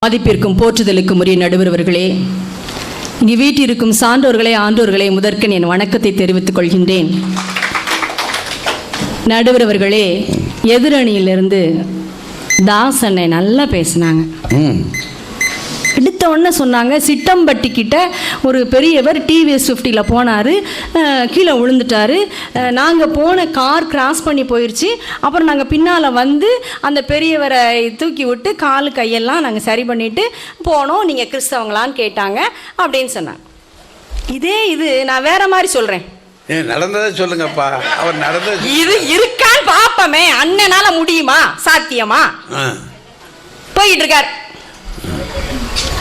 மதிப்பிற்கும் போற்றுதலுக்கும் உரிய நடுவர் அவர்களே, இங்கு வீட்டிற்கும் சான்றோர்களே, ஆண்டோர்களே, முதற்கன் என் வணக்கத்தை தெரிவித்துக் கொள்கின்றேன். நடுவர் அவர்களே, எதிரணியிலிருந்து தாஸ் அண்ணை நல்லா பேசினாங்க. எடுத்த உடனே சொன்னாங்க, சிட்டம்பட்டி கிட்ட ஒரு பெரியவர் டிவிஎஸ் 50ல் போனார், கீழே விழுந்துட்டார். நாங்கள் போன கார் கிராஸ் பண்ணி போயிடுச்சு. அப்புறம் நாங்கள் பின்னால் வந்து அந்த பெரியவரை தூக்கி விட்டு காலு கையெல்லாம் நாங்கள் சரி பண்ணிவிட்டு போனோம். நீங்கள் கிறிஸ்தவங்களான்னு கேட்டாங்க அப்படின்னு சொன்னாங்க. இது நான் வேற மாதிரி சொல்கிறேன். நடந்ததை சொல்லுங்கப்பா. அவர் நடந்தது இது இருக்கான்னு பார்ப்போமே. அண்ணனால முடியுமா? சாத்தியமா? போயிட்டு இருக்கார்.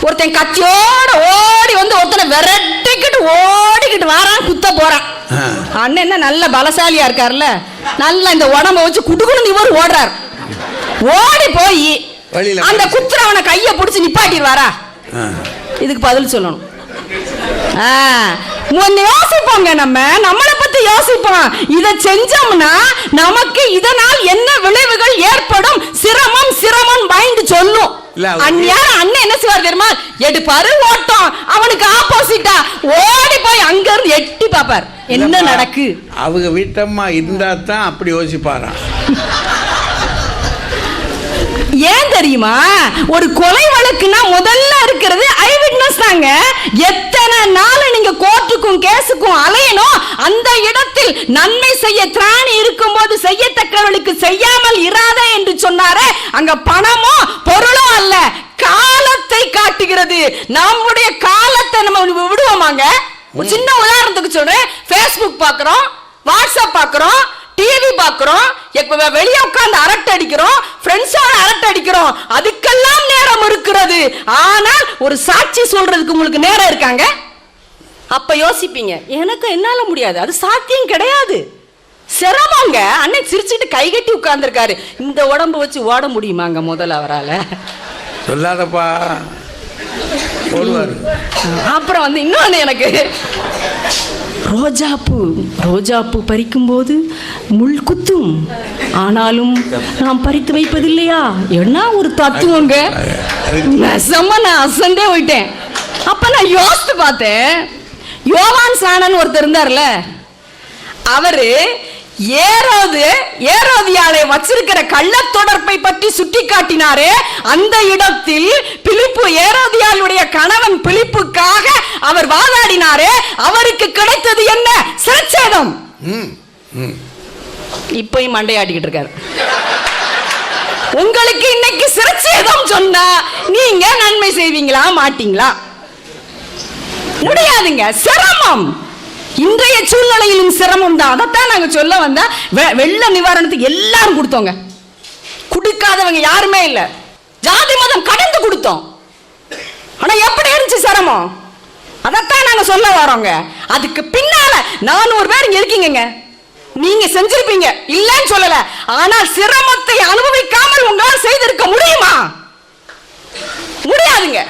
ஒருத்தன் கத்தியோட ஓடி வந்து ஒருத்தனை விரட்டிக்கிட்டு ஓடிக்கிட்டு வாரான், குத்த போறான். அண்ணன் என்ன நல்ல பலசாலியா இருக்காருல்ல, நல்லா இந்த உடம்ப வச்சு குடுக்குன்னு இவர் ஓடுறார். ஓடி போய் அந்த குத்துறவனை கைய பிடிச்சி நிப்பாட்டிடுவாரா? இதுக்கு பதில் சொல்லணும். யோசிப்போங்க, நம்மளை பத்தி யோசிப்போம். இதை செஞ்சோம்னா நமக்கு இதனால் என்ன விளைவுகள் ஏற்படும், சிரமம் மைண்ட் சொல்லும். அண்ணன் என்ன செய்வார் தெரியுமா? எடுப்பாரு ஓட்டம், அவனுக்கு ஆப்போசிட்டா ஓடி போய் அங்க இருந்து எட்டி பாப்பார் என்ன நடக்கு. அவங்க வீட்டம்மா இருந்தா தான் அப்படி யோசிப்பாரா? ஏன் தெரியுமா? ஒரு கொலை வழக்குனா முதல்ல இருக்கிறது ஐ விட்னஸ் தாங்க. எத்தனை நாள் நீங்க கோர்ட்டுக்கும் கேஸுக்கும் அலையணும். அந்த இடத்தில் நன்மை செய்ய திராணி இருக்கும் போது செய்யத்தக்கவர்களுக்கு செய்யாமல் இராதே என்று சொன்னாரே, அங்க பணமோ பொருளோ அல்ல, காலத்தை காட்டுகிறது. நம்முடைய காலத்தை நம்ம விடுவோமாங்க? ஒரு சின்ன உதாரணத்துக்கு சொல்றேன். ஃபேஸ்புக் பாக்குறோம், வாட்ஸ்அப் பாக்குறோம், டிவி பாக்குறோம், வெளியே உட்கார்ந்து அரட்டை அடிக்கிறோம், ஃப்ரெண்ட்ஸோட அரட்டை அடிக்கிறோம். அதுக்கெல்லாம் நேரம் இருக்கிறது. ஆனால் ஒரு சாட்சி சொல்றதுக்கு உங்களுக்கு நேரம் இருக்காங்க? அப்ப யோசிப்பீங்க, எனக்கு என்னால முடியாது, அது சாத்தியம் கிடையாது, சிரமங்க. அன்னைக்கு சிரிச்சுட்டு கை கட்டி உட்கார்ந்து இருக்காரு. இந்த உடம்பு வச்சு ஓட முடியுமாங்க? முதல்ல அவரால சொல்லாதப்பா. அப்புறம் வந்து இன்னொன்னு, எனக்கு ரோஜாப்பூ பறிக்கும் போது முள் குத்தும், ஆனாலும் நாம் பறித்து வைப்பதில்லையா? என்ன ஒரு தத்துவங்க. நான் அசந்தே போயிட்டேன். அப்ப நான் யோசித்து பார்த்தேன். யோவான் ஸ்நானன் ஒருத்தர் இருந்தார்ல, அவரு ஏரோதியாளை வச்சிருக்கிற கள்ளத்தொடர்பை பற்றி சுட்டி காட்டினாரே, அந்த இடத்தில் பிலிப்பு, ஏரோதியாளுடைய கணவன் பிலிப்புக்காக அவர் வாதாடினாரே, அவருக்கு கிடைத்தது என்ன? சிரச்சேதம். இப்பயும் மண்டையாட்டிக்கிட்டு இருக்காரு. உங்களுக்கு இன்னைக்கு சிரச்சேதம் சொன்னா நீங்க நன்மை செய்வீங்களா மாட்டீங்களா? முடியாதுங்க, சிரமம். இன்றைய சூழ்நிலையிலும் சிரமம் தான். அதைத்தான் நாங்க சொல்ல வந்தா. வெள்ள நிவாரணத்துக்கு எல்லாரும் கொடுத்தோங்க, குடிக்காதவங்க யாருமே இல்ல. ஜாதி மதம் கடந்து கொடுத்தோம். ஆனா எப்படி இருந்துச்சு சிரமம்? அதைத்தான் நாங்க சொல்ல வரோங்க. அதுக்கு பின்னால 400 பேர் இங்க இருக்கீங்க, நீங்க செஞ்சிருப்பீங்க, இல்லன்னு சொல்லல. ஆனால் சிரமத்தை அனுபவிக்காமல் உங்களால் செய்திருக்க முடியுமா? முடியாதுங்க.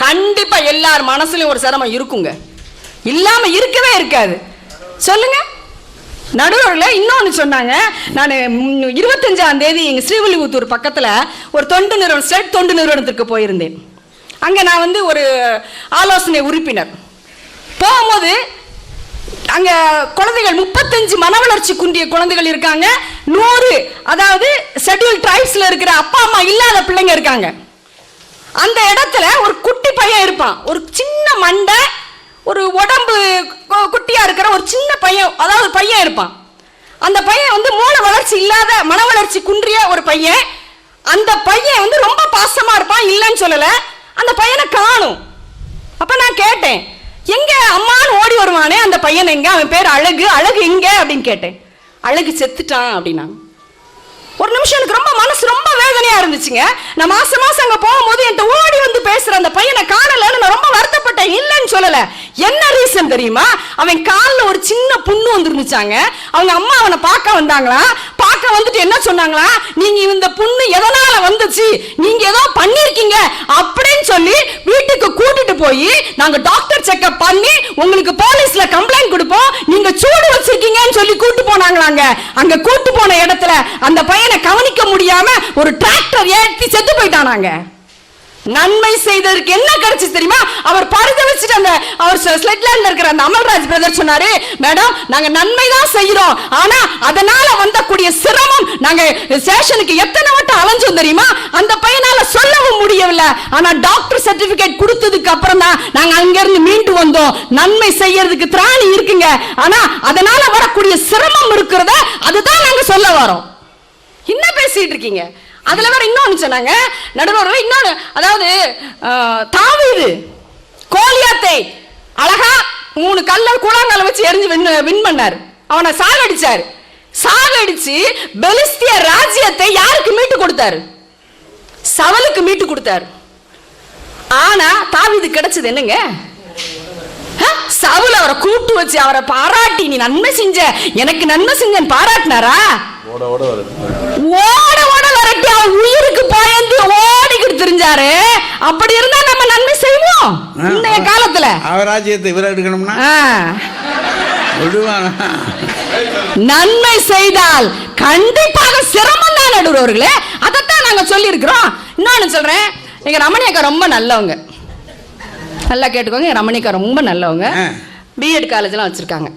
கண்டிப்பா எல்லார் மனசுலயும் ஒரு சிரமம் இருக்குங்க, இல்லாம இருக்கவே இருக்காது. சொல்லுங்க. நடுவரில் இன்னொன்று சொன்னாங்க. நான் 25ஆம் தேதி எங்கள் ஸ்ரீவில்லிபுத்தூர் பக்கத்தில் ஒரு தொண்டு நிறுவனம், ஸ்டேட் தொண்டு நிறுவனத்திற்கு போயிருந்தேன். அங்கே நான் வந்து ஒரு ஆலோசனை உறுப்பினர். போகும்போது அங்கே குழந்தைகள் 35 மன வளர்ச்சி குன்றிய குழந்தைகள் இருக்காங்க. 100 அதாவது ஷெட்யூல் ட்ரைப்ஸில் இருக்கிற அப்பா அம்மா இல்லாத பிள்ளைங்க இருக்காங்க. அந்த இடத்துல ஒரு குட்டி பையன் இருப்பான், ஒரு சின்ன மண்டை, ஒரு உடம்பு குட்டியா இருக்கிற ஒரு சின்ன பையன், அதாவது பையன் இருப்பான். அந்த பையன் வந்து மூளை வளர்ச்சி இல்லாத, மன வளர்ச்சி குன்றிய ஒரு பையன். அந்த பையன் வந்து ரொம்ப பாசமா இருப்பான், இல்லைன்னு சொல்லல. அந்த பையனை காணும். அப்ப நான் கேட்டேன், எங்க அம்மான்னு ஓடி வருவானே அந்த பையன் எங்க? அவன் பேர் அழகு. அழகு எங்க அப்படின்னு கேட்டேன். அழகு செத்துட்டான் அப்படின்னா. ஒரு நிமிஷம் எனக்கு ரொம்ப மனசு ரொம்ப வேதனையா இருந்துச்சுங்க. நான் மாசம் அங்க போகும்போது என்கிட்ட ஓடி வந்து பேசுற அந்த பையனை காணலன்னு நான் ரொம்ப வருத்தப்பட்டேன், இல்லைன்னு சொல்லல. என்ன ரீசன் தெரியுமா? அவன் காலில் ஒரு சின்ன புண்ணு வந்துருந்துச்சாங்க. அவங்க அம்மா அவனை பார்க்க வந்தாங்களா, பார்க்க வந்துட்டு என்ன சொன்னாங்களா, நீங்க இந்த புண்ணு எதனால வந்துச்சு, நீங்க ஏதோ பண்ணிருக்கீங்க அப்படின்னு சொல்லி வீட்டுக்கு கூட்டிட்டு போய் நாங்க டாக்டர் செக்அப் பண்ணி உங்களுக்கு போலீஸ்ல கம்ப்ளைண்ட் கொடுப்போம், நீங்க சூடு வச்சிருக்கீங்கன்னு சொல்லி கூட்டு போனாங்களாங்க. அங்க கூட்டு போன இடத்துல அந்த பையனை கவனிக்க முடியாம ஒரு டிராக்டர் ஏற்றி செத்து போயிட்டானாங்க. நன்மை செய்ததற்கு என்ன கிடைச்சு தெரியுமா? அவர் பரிதவிச்சிட்டு அந்த அவர் ஸ்லெட்லாண்ட்ல இருக்கிற அந்த அமல்ராஜ் பிரதர் சொன்னாரு, மேடம் நாங்க நன்மை தான் செய்யறோம், ஆனா அதனால வந்தக்கூடிய சிரமம், நாங்க ஸ்டேஷனுக்கு எத்தனை வட்டம் அலைஞ்சோம் தெரியுமா, அந்த பையனால சொல்லவும் முடியவில்லை, ஆனா டாக்டர் சர்டிபிகேட் கொடுத்ததுக்கு அப்புறம் தான் நாங்க அங்க இருந்து மீண்டு வந்தோம். நன்மை செய்யறதுக்கு திராணி இருக்குங்க, ஆனா அதனால வரக்கூடிய சிரமம் இருக்கிறத அதுதான் நாங்க சொல்ல வரோம். என்ன பேசிட்டு இருக்கீங்க? அதுல வேற இன்னொன்னு சொன்னாங்க நடுவர், இன்னொன்னு, அதாவது தாவீது கோலியாத்தை அழகா 3 கல்ல கூழாங்கல்ல வச்சு எரிஞ்சு வின் பண்ணாரு, அவனை சாகடிச்சாரு. சாகடிச்சு பெலிஸ்திய ராஜ்யத்தை யாருக்கு மீட்டு கொடுத்தாரு? சவுலுக்கு மீட்டு கொடுத்தாரு. ஆனா தாவீது கிடைச்சது என்னங்க? சவுல் அவரை கூட்டு வச்சு அவரை பாராட்டி, நீ நன்மை செஞ்ச, எனக்கு நன்மை செஞ்சன்னு பாராட்டினாரா? ஓட ஓட வரட்டி அவன் உயிருக்கு பயந்து ஓடிக்கிட்டு தெரிஞ்சாரு. அப்படி இருந்தா நம்ம நன்மை செய்வோம் இந்த காலத்துல. அவர் ராஜ்யத்தை இவர எடுக்கணும்னா நன்மை செய்தால் கண்டிப்பாக சிரமம் தான் நடுவர்களே. அதைத்தான் நாங்க சொல்லி இருக்கிறோம். இன்னொன்னு சொல்றேன், எங்க ரமணியக்கா ரொம்ப நல்லவங்க, நல்லா கேட்டுக்கோங்க. ரமணிக்கா ரொம்ப நல்லவங்க, பிஎட் காலேஜ்லாம் வச்சிருக்காங்க.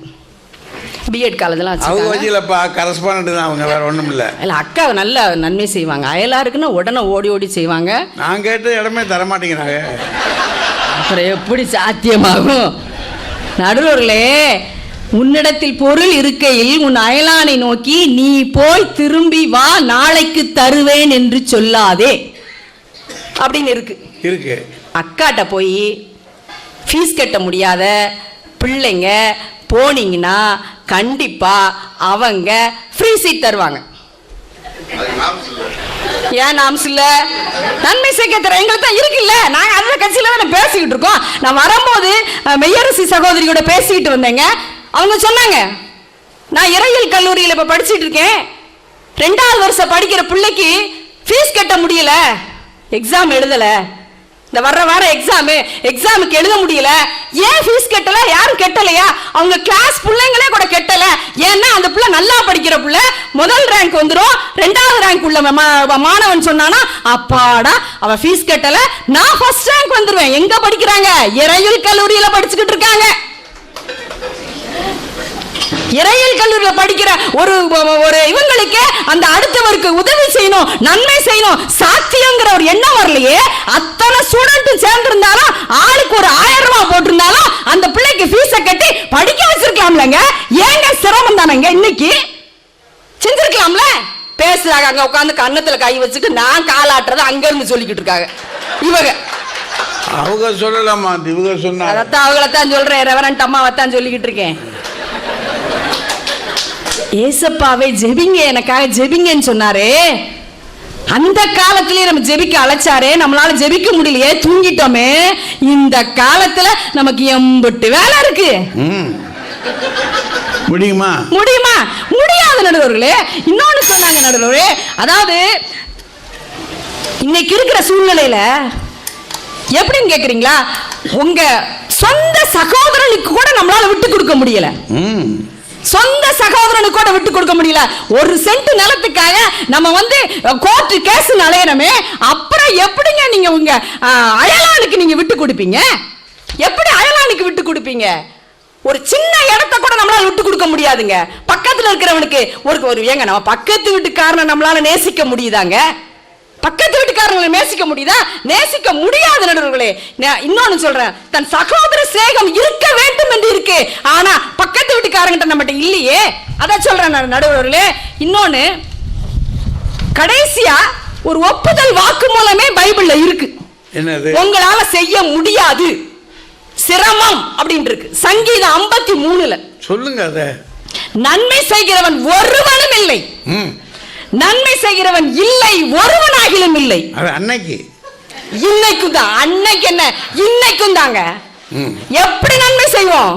பிஎட் காலேஜ்லாம் வச்சிருக்காங்க. கரஸ்பாண்டன்ட் தான் அவங்க, வேற ஒண்ணும் இல்ல. இல்ல அக்கா நல்ல நன்மை செய்வாங்க, அயலாருக்குன்னா உடனே ஓடி ஓடி செய்வாங்க. நான் கேட்ட இடமே தர மாட்டேங்கிறாங்க, அப்புறம் எப்படி சாத்தியமாகும்? நடுவர்களே, உன்னிடத்தில் பொருள் இருக்கையில் உன் அயலானை நோக்கி நீ போய் திரும்பி வா, நாளைக்கு தருவேன் என்று சொல்லாதே அப்படின்னு இருக்கு. அக்காட்ட போய் ஃபீஸ் கட்ட முடியாத பிள்ளைங்க போனீங்கன்னா கண்டிப்பா அவங்க ஃப்ரீ சீட் தருவாங்க. ஏன் நாம்ஸ் இல்ல? நன்மை செய்ய தர எங்களுக்கு தான் இருக்குல்ல. நாங்க அந்த கட்சியில தான் பேசிக்கிட்டு இருக்கோம். நான் வரும்போது மெய்யரசி சகோதரியோட பேசிக்கிட்டு வந்தேங்க. அவங்க சொன்னாங்க, நான் இறையியல் கல்லூரியில் இப்ப படிச்சுட்டு இருக்கேன், 2வது வருஷம் படிக்கிற பிள்ளைக்கு ஃபீஸ் கட்ட முடியல, எக்ஸாம் எழுதல, இந்த வர்ற வாரம் எக்ஸாமுக்கு எழுத முடியல. ஏன் ஃபீஸ் கட்டல? யாரும் கட்டலையா? அவங்க கிளாஸ் பிள்ளைங்களே கூட கட்டல. ஏன்னா அந்த பிள்ளை நல்லா படிக்கிற பிள்ளை, முதல் ரேங்க் வந்துடும், 2வது ரேங்க் உள்ள மாணவன் சொன்னானா, அப்பாடா அவ ஃபீஸ் கட்டல, நான் ஃபர்ஸ்ட் ரேங்க் வந்துருவேன். எங்க படிக்கிறாங்க? இறையியல் கல்லூரியில படிச்சுக்கிட்டு இருக்காங்க. இறையியல் கல்லூரியில் படிக்கிற ஒரு இவங்களுக்கு அந்த அடுத்தவருக்கு உதவி செய்யணும், நன்மை செய்யணும், சாத்தியங்கிற ஒரு எண்ணம் வரலையே. அத்தனை ஸ்டூடெண்ட் சேர்ந்திருந்தாலும் ஆளுக்கு ஒரு 1000 ரூபாய் போட்டிருந்தாலும் அந்த பிள்ளைக்கு ஃபீஸை கட்டி படிக்க வச்சிருக்கலாம்லங்க. ஏங்க சிரமம் தானங்க இன்னைக்கு? செஞ்சிருக்கலாம்ல. பேசுறாங்க அங்க உட்காந்து கன்னத்துல கை வச்சுட்டு நான் காலாட்டுறது அங்க இருந்து சொல்லிக்கிட்டு இருக்காங்க இவங்க. அவங்க சொல்லலாமா? இவங்க சொன்னா அதான் அவங்களத்தான் சொல்றேன், ரெவரண்ட் அம்மாவத்தான் சொல்லிக்கிட்டு இருக்கேன். ஏசப்பாவை ஜெபிங்க, எனக்காக ஜெபிங்கன்னு சொன்னாரே, அந்த காலத்திலே நம்ம ஜெபிக்க அழைச்சாரே, நம்மளால ஜெபிக்க முடியலையே, தூங்கிட்டோமே. இந்த காலத்துல நமக்கு எம்பட்டு வேலை இருக்கு. முடியுமா? முடியாது நடுவர்களே. இன்னொன்னு சொன்னாங்க நடுவர்களே, அதாவது இன்னைக்கு இருக்கிற சூழ்நிலையில எப்படின்னு கேக்குறீங்களா, உங்க சொந்த சகோதரனுக்கு கூட நம்மளால விட்டு கொடுக்க முடியல. சொந்த சகோதரனுக்கு கூட விட்டு கொடுக்க முடியல. 1 சென்ட் நிலத்துக்காக நம்ம கோர்ட் கேஸ் அலையறமே. அப்புறம் எப்படிங்க நீங்க உங்க அயலானுக்கு நீங்க விட்டு கொடுப்பீங்க? எப்படி அயலானுக்கு விட்டு கொடுப்பீங்க? ஒரு சின்ன இடத்த கூட நம்மளால விட்டு கொடுக்க முடியாதுங்க. பக்கத்துல இருக்கிறவனுக்கு ஒரு ஏங்க நம்ம பக்கத்து வீட்டுக்காரனை நம்மளால நேசிக்க முடியுதாங்க? பக்கத்து வீட்டுக்காரங்களை நேசிக்க முடியுதா? நேசிக்க முடியாத நடுவர்களே. இன்னொன்னு சொல்றேன், தன் சகோதர சேகம் இருக்க வேண்டும் என்று இருக்கு, ஆனா பக்கத்து வீட்டுக்காரங்கிட்ட நம்மகிட்ட இல்லையே. அதான் சொல்றேன் நடுவர்களே. இன்னொன்னு, கடைசியா ஒரு ஒப்புதல் வாக்கு மூலமே பைபிள்ல இருக்கு. என்னது? உங்களால செய்ய முடியாது, சிரமம் அப்படின்னு இருக்கு. சங்கீதம் 53ல சொல்லுங்க. அத நன்மை செய்கிறவன் ஒருவனும் இல்லை, நன்மை செய்கிறவன் இல்லை, ஒருவனாகிலும் இல்லை. அன்னைக்கு இன்னைக்கும் தான். அன்னைக்கு என்ன? இன்னைக்கும் தாங்க. எப்படி நன்மை செய்வோம்?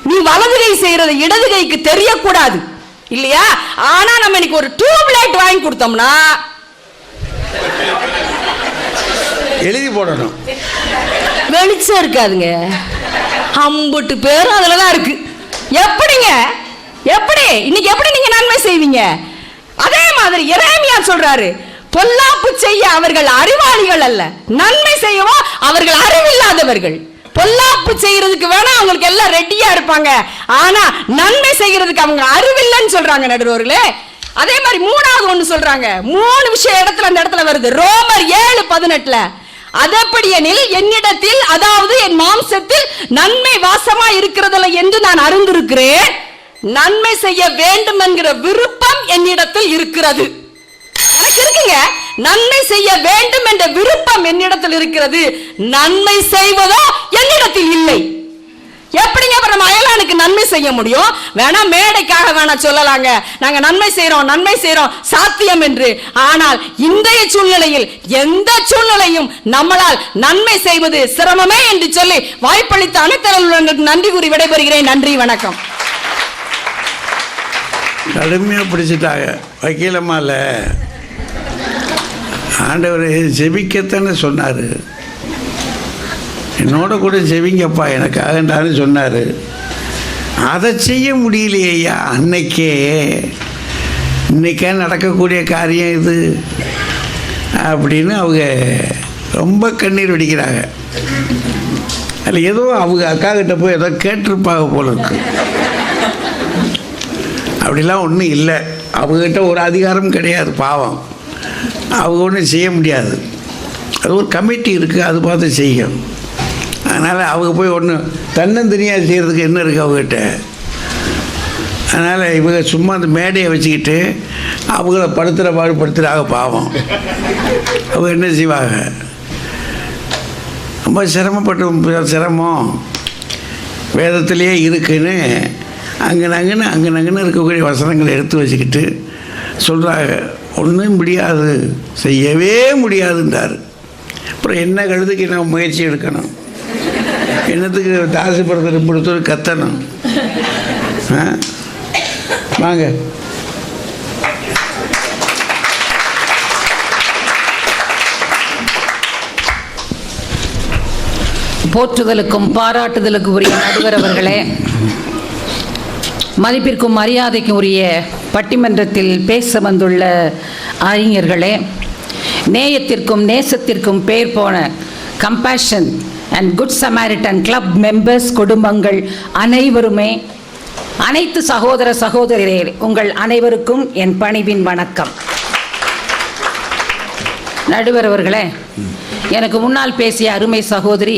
நீ வலது கை செய்யறது இடது கைக்கு தெரியக்கூடாது. இல்லையா? ஆனா நம்ம இன்னைக்கு ஒரு டியூப் லைட் வாங்கி கொடுத்தோம்னா எழுதி போடணும், வெளிச்சம் இருக்காதுங்க. அம்புட்டு பேரும் அதுலதான் இருக்கு. எப்படிங்க? எப்படி இன்னைக்கு எப்படி நீங்க நன்மை செய்வீங்க? அதே மாதிரி எரேமியா சொல்றாரு, பொல்லாப்பு செய்ய அவர்கள் அறிவாளிகள் அல்ல, நன்மை செய்யவோ அவர்கள் அறிவில்லாதவர்கள். பொல்லாப்பு செய்யறதுக்கு வேணா அவங்களுக்கு எல்லாம் ரெடியா இருப்பாங்க, ஆனா நன்மை செய்யறதுக்கு அவங்க அறிவில்லைன்னு சொல்றாங்க நடுவர்களே. அதே மாதிரி மூணாவது ஒண்ணு சொல்றாங்க, 3 விஷயம் அந்த இடத்துல வருது. ரோமர் 7:18, அதப்படியெனில் என்னிடத்தில், அதாவது என் மாம்சத்தில் நன்மை வாசமா இருக்கிறதில்ல என்று நான் அறிந்திருக்கிறேன், நன்மை செய்ய வேண்டும் என்கிற விருப்பம் என்னிடத்தில் இருக்கிறது. எனக்கு இருக்குங்க, நன்மை செய்ய வேண்டும் என்ற விருப்பம் என்னிடத்தில் இருக்கிறது, நன்மை செய்வதோ என்னிடத்தில் இல்லை. எப்படிங்க நம்ம அயலானுக்கு நன்மை செய்ய முடியும்? வேணா மேடைக்காக வேணா சொல்லலாங்க, நாங்க நன்மை செய்யறோம் சாத்தியம் என்று. ஆனால் இன்றைய சூழ்நிலையில் எந்த சூழ்நிலையும் நம்மளால் நன்மை செய்வது சிரமமே என்று சொல்லி வாய்ப்பளித்த அனைத்து நன்றி கூறி விடைபெறுகிறேன். நன்றி, வணக்கம். கடுமையாக பிடிச்சிட்டாங்க வக்கீலம்மால. ஆண்டவர் ஜெபிக்கத்தானே சொன்னார், என்னோட கூட ஜெபிங்கப்பா எனக்காகண்டான்னு சொன்னார். அதை செய்ய முடியலையா அன்னைக்கே? இன்னைக்கே நடக்கக்கூடிய காரியம் இது அப்படின்னு அவங்க ரொம்ப கண்ணீர் வடிக்கிறாங்க. அதில் ஏதோ அவங்க அக்கா கிட்ட போய் ஏதோ கேட்டிருப்பாங்க போல இருக்கு. அப்படிலாம் ஒன்றும் இல்லை, அவங்ககிட்ட ஒரு அதிகாரம் கிடையாது, பாவம். அவங்க ஒன்றும் செய்ய முடியாது, அது ஒரு கமிட்டி இருக்குது, அது பார்த்து செய்யும். அதனால் அவங்க போய் ஒன்று தன்னந்தனியாக செய்கிறதுக்கு என்ன இருக்குது அவங்ககிட்ட? அதனால் இவங்க சும்மா அந்த மேடையை வச்சுக்கிட்டு அவங்கள பாடுபடுத்துகிறாங்க, பாவம். அவங்க என்ன செய்வாங்க? ரொம்ப சிரமம் வேதத்திலேயே இருக்குன்னு அங்கன்னு இருக்கக்கூடிய வசனங்களை எடுத்து வச்சுக்கிட்டு சொல்கிறாங்க, ஒன்றும் முடியாது, செய்யவே முடியாதுன்றார். அப்புறம் என்ன கழுதுக்கு நான் முயற்சி எடுக்கணும்? என்னத்துக்கு தாசுபுரத்தை கொடுத்து கத்தணும்? வாங்க. போற்றுதலுக்கும் பாராட்டுதலுக்கு உரிய நடுவர் அவர்களே, மதிப்பிற்கும் மரியாதைக்கும் உரிய பட்டிமன்றத்தில் பேச வந்துள்ள அறிஞர்களே, நேயத்திற்கும் நேசத்திற்கும் பெயர் போன compassion and good Samaritan club members குடும்பங்கள் அனைவருமே, அனைத்து சகோதர சகோதரிகளே, உங்கள் அனைவருக்கும் என் பணிவின் வணக்கம். நடுவர் அவர்களே, எனக்கு முன்னால் பேசிய அருமை சகோதரி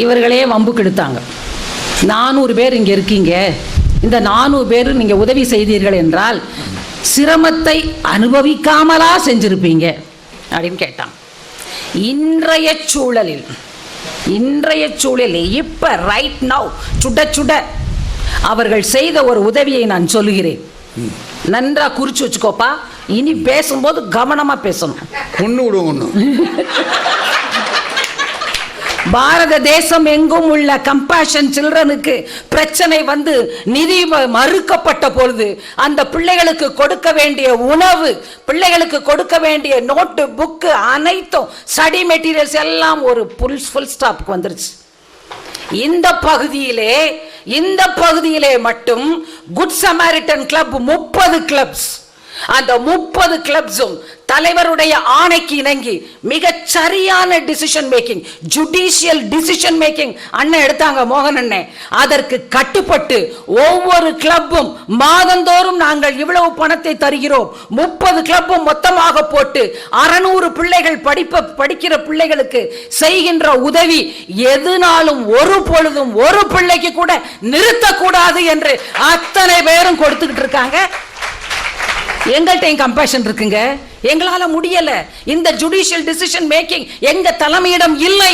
இவர்களே வம்பு கெடுத்தாங்க. 400 பேர் இங்கே இருக்கீங்க, இந்த 400 பேர் நீங்கள் உதவி செய்தீர்கள் என்றால் சிரமத்தை அனுபவிக்காமலா செஞ்சிருப்பீங்க அப்படின்னு கேட்டாங்க. இன்றைய சூழலில் இப்ப ரைட் நவ் சுட அவர்கள் செய்த ஒரு உதவியை நான் சொல்லுகிறேன். நன்றா குறிச்சு வச்சுக்கோப்பா, இனி பேசும்போது கவனமா பேசணும். பாரத தேசம் எங்கும் உள்ள கம்பேஷன் சில்ட்ரனுக்கு பிரச்சனை வந்து நிதி மறுக்கப்பட்ட பொழுது அந்த பிள்ளைகளுக்கு கொடுக்க வேண்டிய உணவு, பிள்ளைகளுக்கு கொடுக்க வேண்டிய நோட்டு புக்கு அனைத்தும் ஸ்டடி மெட்டீரியல்ஸ் எல்லாம் ஒரு ஃபுல் ஸ்டாப்க்கு வந்துருச்சு. இந்த பகுதியிலே மட்டும் குட் சமாரிட்டன் கிளப் 30 கிளப்ஸ், அந்த 30 கிளப்ஸும் தலைவருடைய ஆணைக்கு இணங்கி மிகச் சரியான decision making, judicial decision making அண்ணன் எடுத்தாங்க, மோகன் அண்ணன். அதற்கு கட்டுப்பட்டு ஒவ்வொரு கிளப்பும் மாதந்தோறும் நாங்கள் இவ்வளவு பணத்தை தருகிறோம், 30 கிளப்பும் மொத்தமாக போட்டு 600 பிள்ளைகள் படிக்கிற பிள்ளைகளுக்கு செய்கின்ற உதவி எதுனாலும் ஒரு பொழுதும் ஒரு பிள்ளைக்கு கூட நிறுத்தக்கூடாது என்று அத்தனை பேரும் கொடுத்துக்கிட்டு இருக்காங்க. எங்கள்கிட்ட கம்பேஷன் இருக்குங்க, எங்களால முடியல. இந்த ஜுடிஷியல் டிசிஷன் மேக்கிங் எங்க தலைமையிடம் இல்லை.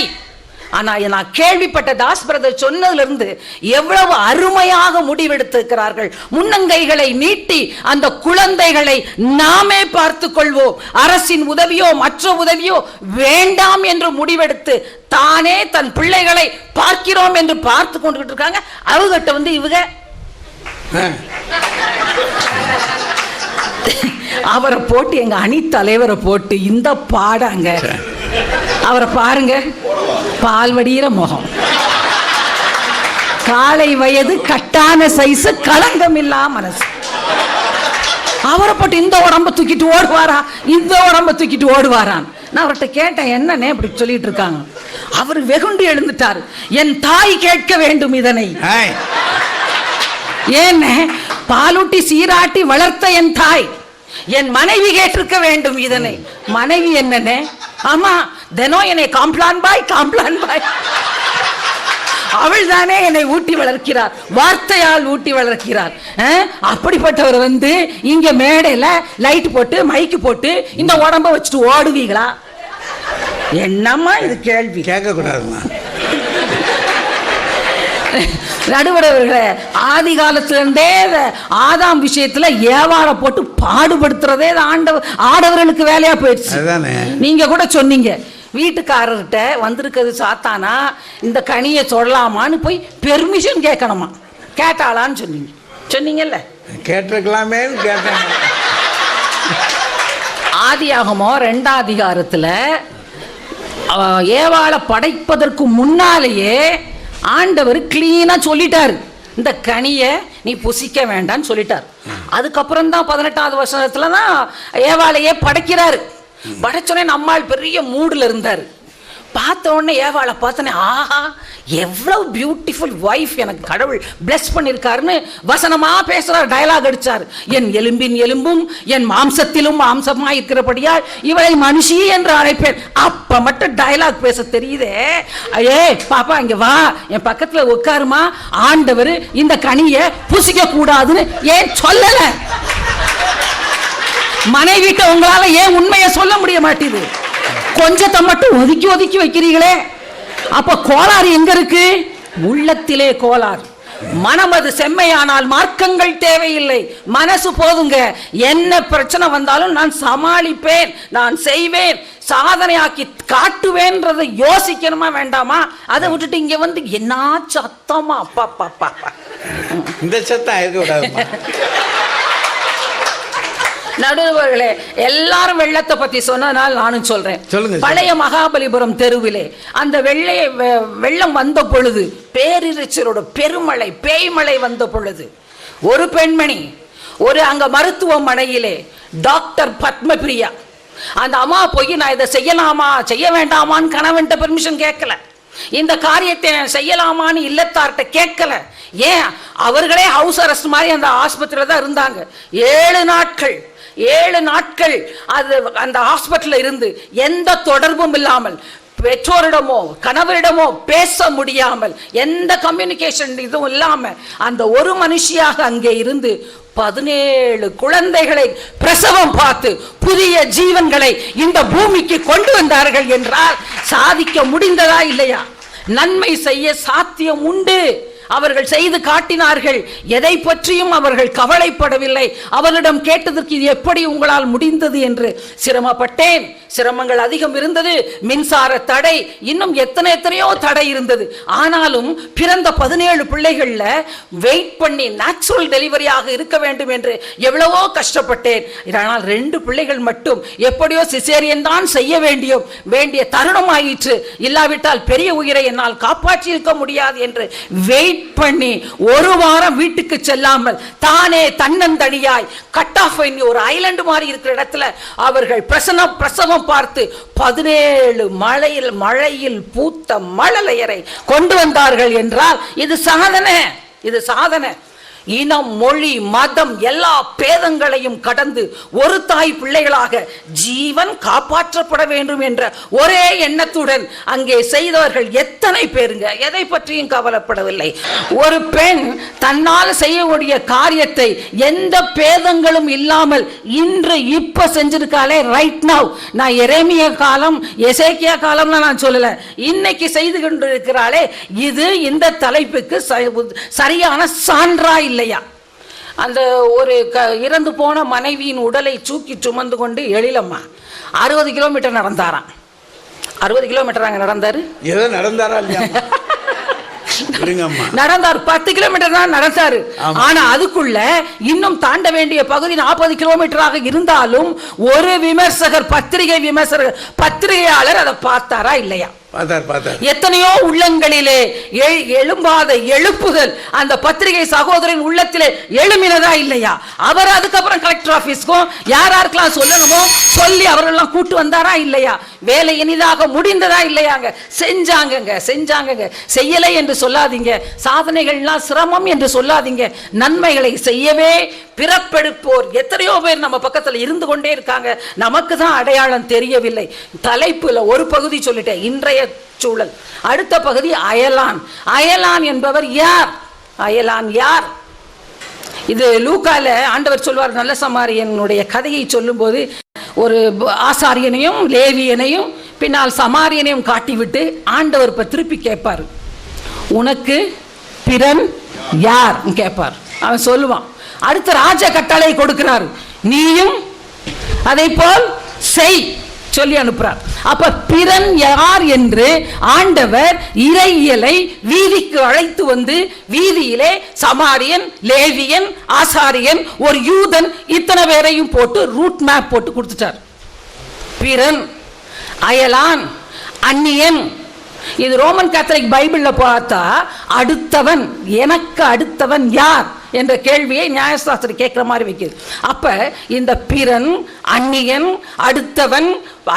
ஆனா நான் கேள்விப்பட்ட தாஸ் பிரதர் சொன்னதுல இருந்து எவ்வளவு அருமையாக முடிவெடுத்திருக்கிறார்கள். முன்னங்கைகளை நீட்டி அந்த குழந்தைகளை நாமே பார்த்துக் கொள்வோம், அரசின் உதவியோ மற்ற உதவியோ வேண்டாம் என்று முடிவெடுத்து தானே தன் பிள்ளைகளை பார்க்கிறோம் என்று பார்த்து கொண்டு இருக்காங்க. அவங்ககிட்ட இவங்க அவரை போட்டு எங்க அணி தலைவரை போட்டு இந்த பாடாங்க. அவரை பாருங்க, பால் வடிகிற முகம், காலை வயது, கட்டான சைஸ், களங்கம் இல்லா மனசு. அவரை போட்டு இந்த உடம்ப தூக்கிட்டு ஓடுவாரா, இந்த உடம்ப தூக்கிட்டு ஓடுவாரான். நான் அவர்கிட்ட கேட்டேன், என்னன்னே இப்படி சொல்லிட்டு இருக்காங்க. அவர் வெகுண்டு எழுந்துட்டார். என் தாய் கேட்க வேண்டும் இதனை. ஏன் பாலூட்டி சீராட்டி வளர்த்த என் தாய், என் மனைவி கேட்டிருக்க வேண்டும் இதனை. மனைவி என்னன்னே? ஆமா, தினம் என்னை காம்ப்ளான் பாய் அவள் தானே என்னை ஊட்டி வளர்க்கிறார், வார்த்தையால் ஊட்டி வளர்க்கிறார். அப்படிப்பட்டவர் வந்து இங்க மேடையில லைட் போட்டு மைக்கு போட்டு இந்த உடம்ப வச்சுட்டு ஓடுவீங்களா? என்னம்மா இது கேள்வி? கேட்க கூடாதுமா. நடுவரவர்களே, ஆதி காலத்திலிருந்தே ஆதாம் விஷயத்துல ஏவாளை போட்டு பாடுபடுத்துறதே ஆடவர்களுக்கு வேலையா போயிடுச்சு. நீங்க கூட சொன்னீங்க, வீட்டுக்காரர்கிட்ட வந்திருக்கிறது சாத்தானா, இந்த கனியை சொல்லலாமான்னு போய் பெர்மிஷன் கேட்கணுமா. கேட்டாளான்னு சொன்னீங்கல்ல? கேட்டிருக்கலாமே. கேட்டேன். ஆதியாகமோ 2ஆம் அதிகாரத்துல ஏவாளை படைப்பதற்கு முன்னாலேயே ஆண்டவர் கிளீனா சொல்லிட்டாரு, இந்த கனியை நீ புசிக்க வேண்டான்னு சொல்லிட்டார். அதுக்கப்புறம் தான் 18வது வசனத்துலதான் ஏவாளையே படைக்கிறாரு. படைச்சோடனே நம்மால் பெரிய மூடுல இருந்தாரு. பார்த்த உடனே ஏவாளை பார்த்தோன்னே, ஆஹா எவ்வளவு பியூட்டிஃபுல் வைஃப் எனக்கு கடவுள் பிளஸ் பண்ணிருக்காருன்னு வசனமா பேசுறாரு, டயலாக் அடிச்சார். என் எலும்பின் எலும்பும் என் மாம்சத்திலும் மாம்சமா இருக்கிறபடியால் இவளை மனுஷி என்று அழைப்பேன். அப்ப மட்டும் டயலாக் பேச தெரியுதே. ஏ பாப்பா இங்க வா, என் பக்கத்துல உட்காருமா, ஆண்டவர் இந்த கனியை புசிக்க கூடாதுன்னு ஏன் சொல்லல? மனைவிட்ட உங்களால ஏன் உண்மையை சொல்ல முடிய மாட்டேது? கொஞ்சத்தை மட்டும் ஒதுக்கி ஒதுக்கி வைக்கிறீங்களே. அப்ப கோளாறு எங்க இருக்கு? உள்ளத்திலே கோளாறு. மனம் அது செம்மையானால் மார்க்கங்கள் தேவையில்லை, மனசு போதுங்க. என்ன பிரச்சனை வந்தாலும் நான் சமாளிப்பேன், நான் செய்வேன், சாதனையாக்கி காட்டுவேன்றதை யோசிக்கணுமா வேண்டாமா? அதை விட்டுட்டு இங்க வந்து என்ன சத்தமா அப்பா பாப்பா இந்த சத்தம் இருக்க கூடாது. நடுவர்களே, எல்லாரும் வெள்ளத்தை பத்தி சொன்னதால் நானும் சொல்றேன். பழைய மகாபலிபுரம் தெருவிலே அந்த வெள்ளம் வந்த பொழுது, பேரிரைச்சலோட பெருமழை பேய்மழை வந்த பொழுது, ஒரு பெண்மணி அங்க மருத்துவமனையிலே டாக்டர் பத்மபிரியா, அந்த அம்மா போய் நான் இதை செய்யலாமா செய்ய வேண்டாமான்னு கணவன்ட்ட பெர்மிஷன் கேட்கல. இந்த காரியத்தை நான் செய்யலாமான்னு இல்லத்தார்ட்ட கேட்கல. ஏன்? அவர்களே ஹவுஸ் அரெஸ்ட் மாதிரி அந்த ஆஸ்பத்திரியில தான் இருந்தாங்க. 7 நாட்கள் அது அந்த ஹாஸ்பிட்டல்ல இருந்து எந்த தொடர்பும் இல்லாமல், பெற்றோரிடமோ கணவரிடமோ பேச முடியாமல், எந்த கம்யூனிகேஷன் இதுவும் இல்லாம அந்த ஒரு மனுஷியாக அங்கே இருந்து 17 குழந்தைகளை பிரசவம் பார்த்து புதிய ஜீவன்களை இந்த பூமிக்கு கொண்டு வந்தார்கள் என்றால் சாதிக்க முடிந்ததா இல்லையா? நன்மை செய்ய சாத்தியம் உண்டு. அவர்கள் செய்து காட்டினார்கள். எதை பற்றியும் அவர்கள் கவலைப்படவில்லை. அவர்களிடம் கேட்டதற்கு இது எப்படி உங்களால் முடிந்தது என்று சிரமப்பட்டேன். சிரமங்கள் அதிகம் இருந்தது. மின்சார தடை, இன்னும் எத்தனையோ தடை இருந்தது. ஆனாலும் பிறந்த 17 பிள்ளைகள்ல வெயிட் பண்ணி நேச்சுரல் டெலிவரியாக இருக்க வேண்டும் என்று எவ்வளவோ கஷ்டப்பட்டேன். ஆனால் 2 பிள்ளைகள் மட்டும் எப்படியோ சிசேரியன் தான் செய்ய வேண்டிய தருணம் ஆயிற்று. இல்லாவிட்டால் பெரிய உயிரை என்னால் காப்பாற்றி இருக்க முடியாது என்று வெயிட் பண்ணி ஒரு வாரம் வீட்டுக்கு செல்லாமல் தானே தன்னந்தனியாய் கட் ஆஃப் ஒரு ஐலண்ட் மாதிரி இருக்கிற இடத்துல அவர்கள் பிரசவம் பார்த்து 17 மழையில் பூத்த மழலையரை கொண்டு வந்தார்கள் என்றால் இது சாதனை. இனம், மொழி, மதம் எல்லா பேதங்களையும் கடந்து ஒரு தாய் பிள்ளைகளாக ஜீவன் காப்பாற்றப்பட வேண்டும் என்ற ஒரே எண்ணத்துடன் அங்கே செய்தவர்கள் எத்தனை பேருங்க. எதை பற்றியும் கவலைப்படவில்லை. ஒரு பெண் தன்னால் செய்யக்கூடிய காரியத்தை எந்த பேதங்களும் இல்லாமல் இன்று இப்ப செஞ்சிருக்காளே, ரைட் நவ். நான் எரேமியா காலம் எசேக்கியா காலம்லாம் நான் சொல்லல, இன்னைக்கு செய்து கொண்டிருக்கிறாளே, இது இந்த தலைப்புக்கு சரியான சான்றா இல்லையா? அந்த ஒரு இறந்து போன மனைவியின் உடலை தூக்கி சுமந்து கொண்டு எழிலம்மா 60 கிலோமீட்டர் நடந்தாராம். 60 கிலோமீட்டர் அங்க நடந்தாரு. ஏதோ நடந்தாரா இல்லையா? விடுங்கம்மா. நடந்தார் 10 கிலோமீட்டர் தான் நடந்தாரு. ஆமா. ஆனா அதுக்குள்ள இன்னும் தாண்ட வேண்டிய பகுதி 40 கிலோமீட்டராக இருந்தாலும் ஒரு விமர்சகர், பத்திரிகையாளர் அதை பார்த்தாரா இல்லையா? பார்த்தார். எத்தனையோ உள்ளங்களிலே எழும்பாத எழுப்புதல் அந்த பத்திரிகை சகோதரின் உள்ளத்திலே எழுமினதா இல்லையா? அவர் அதுக்கப்புறம் கலெக்டர் ஆபீஸ்க்கும் யாருக்கெல்லாம் சொல்லணுமோ சொல்லி அவர்களெல்லாம் கூட்டு வந்தாரா இல்லையா? வேலை இனிதாக முடிந்ததா இல்லையாங்க? செஞ்சாங்க. செய்யலை என்று சொல்லாதீங்க, சாதனைகள்லாம் சிரமம் என்று சொல்லாதீங்க. நன்மைகளை செய்யவே பிறப்பெடுப்போர் எத்தனையோ பேர் நம்ம பக்கத்தில் இருந்து கொண்டே இருக்காங்க. நமக்கு தான் அடையாளம் தெரியவில்லை. தலைப்புல ஒரு பகுதி சொல்லிட்டேன், இன்றைய சூழல். அடுத்த பகுதி அயலான். அயலான் என்பவர் யார்? அயலான் யார்? இது லூக்கால ஆண்டவர் சொல்வார், நல்ல சமாரியனுடைய கதையை சொல்லும் போது ஒரு ஆசாரியனையும் லேவியனையும் பின்னால் சமாரியனையும் காட்டிவிட்டு ஆண்டவர் இப்ப திருப்பி கேட்பார், உனக்கு பிறன் யார் கேட்பார். அவன் சொல்லுவான். அடுத்த ராஜ கட்டளை கொடுக்கிறார், நீயும் அதை போல் செய் சொல்லி அனுப்புறார். அப்ப பிறன் யார் என்று ஆண்டவர் இறையியலை வீதிக்கு அழைத்து வந்து வீதியிலே சமாரியன், லேவியன், ஆசாரியன், ஒரு யூதன், இத்தனை பேரையும் போட்டு ரூட் மேப் போட்டு கொடுத்துட்டார். பிறன், அயலான், அந்நியன். இது ரோமன் கேத்தலிக் பைபிள்ல பார்த்தா அடுத்தவன், எனக்கு அடுத்தவன் யார் என்ற கேள்வியை நியாயசாஸ்திரி கேட்கிற மாதிரி வைக்குது. அப்ப இந்த பிறன், அந்நியன், அடுத்தவன்,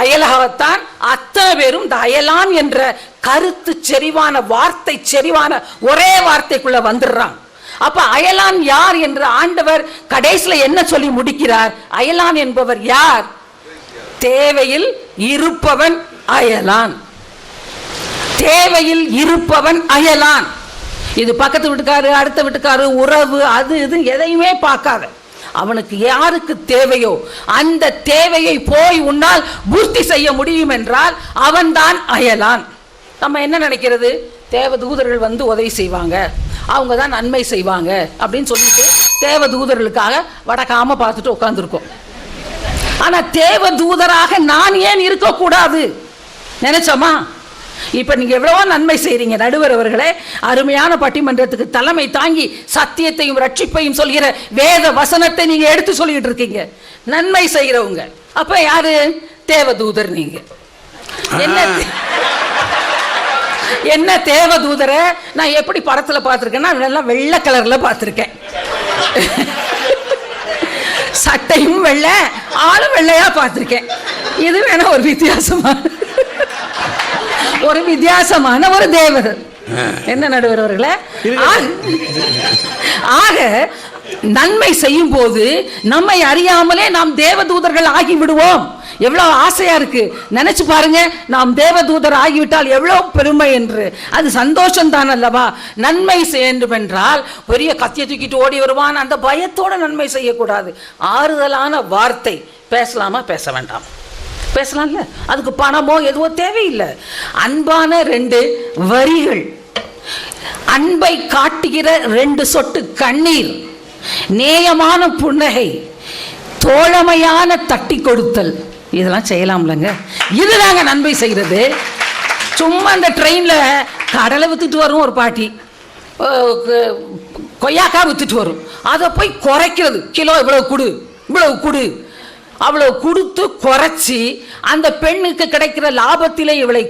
அயலாகத்தான் அத்தனை பேரும் இந்த அயலான் என்ற கருத்து செறிவான வார்த்தை, செறிவான ஒரே வார்த்தைக்குள்ள வந்துடுறான். அப்ப அயலான் யார் என்று ஆண்டவர் கடைசியில என்ன சொல்லி முடிக்கிறார்? அயலான் என்பவர் யார்? தேவையில் இருப்பவன் அயலான். தேவையில் இருப்பவன் அயலான். இது பக்கத்து வீட்டுக்காரு, அடுத்த வீட்டுக்காரு, உறவு, அது இது எதையுமே பார்க்காத, அவனுக்கு யாருக்கு தேவையோ அந்த தேவையை போய் உன்னால் பூர்த்தி செய்ய முடியும் என்றால் அவன்தான் அயலான். நம்ம என்ன நினைக்கிறது? தேவதூதர்கள் வந்து உதவி செய்வாங்க, அவங்க தான் நன்மை செய்வாங்க அப்படின்னு சொல்லிட்டு தேவதூதர்களுக்காக வடக்காம பார்த்துட்டு உட்காந்துருக்கோம். ஆனா தேவதூதராக நான் ஏன் இருக்கக்கூடாது நினைச்சோமா? இப்ப நீங்க எவ்வளவோ நன்மை செய்றீங்க நடுவர் அவர்களே. அருமையான பட்டிமன்றத்துக்கு தலைமை தாங்கி சத்தியத்தையும் ரட்சிப்பையும் சொல்கிற வேத வசனத்தை நீங்க எடுத்து சொல்லிட்டு இருக்கீங்க, நன்மை செய்கிறவங்க. அப்ப யாரு? தேவதூதர். நீங்க என்ன தேவதூதர நான் எப்படி படத்துல பார்த்திருக்கேன்னா எல்லாம் வெள்ளை கலர்ல பார்த்திருக்கேன். சட்டையும் வெள்ளை, ஆளும் வெள்ளையா பார்த்திருக்கேன். இது வேணா ஒரு வித்தியாசமான ஒரு தேவதர். என்ன நடுவர் அவர்களே? ஆக நன்மை செய்யும் போது நம்மை அறியாமலே நாம் தேவதூதர்கள் ஆகி விடுவோம். எவ்வளவு ஆசையா இருக்கு நினைச்சு பாருங்க. நாம் தேவதூதர் ஆகிவிட்டால் எவ்வளவு பெருமை என்று. அது சந்தோஷம் தான் அல்லவா? நன்மை வேண்டும் என்றால் பெரிய கத்தியை தூக்கிட்டு ஓடி வருவான், அந்த பயத்தோட நன்மை செய்யக்கூடாது. ஆறுதலான வார்த்தை பேசலாமா, பேச வேண்டாம்? பேசலாம்ல. அதுக்கு பணமோ எதுவோ தேவையில்லை. அன்பான 2 வரிகள், அன்பை காட்டுகிற 2 சொட்டு கண்ணீர், நேயமான புன்னகை, தோழமையான தட்டி கொடுத்தல், இதெல்லாம் செய்யலாம்லங்க. இதுதாங்க நன்மை செய்கிறது. சும்மா அந்த ட்ரெயின்ல கடலை வித்துட்டு வரும் ஒரு பாட்டி, கொய்யாக்கா வித்துட்டு வரும், அதை போய் குறைக்கிறது. கிலோ இவ்வளவு குடு, இவ்வளவு குடு, அவ்வளவு கொடுத்து குறைச்சி அந்த பெண்ணுக்கு கிடைக்கிற லாபத்திலே இவளை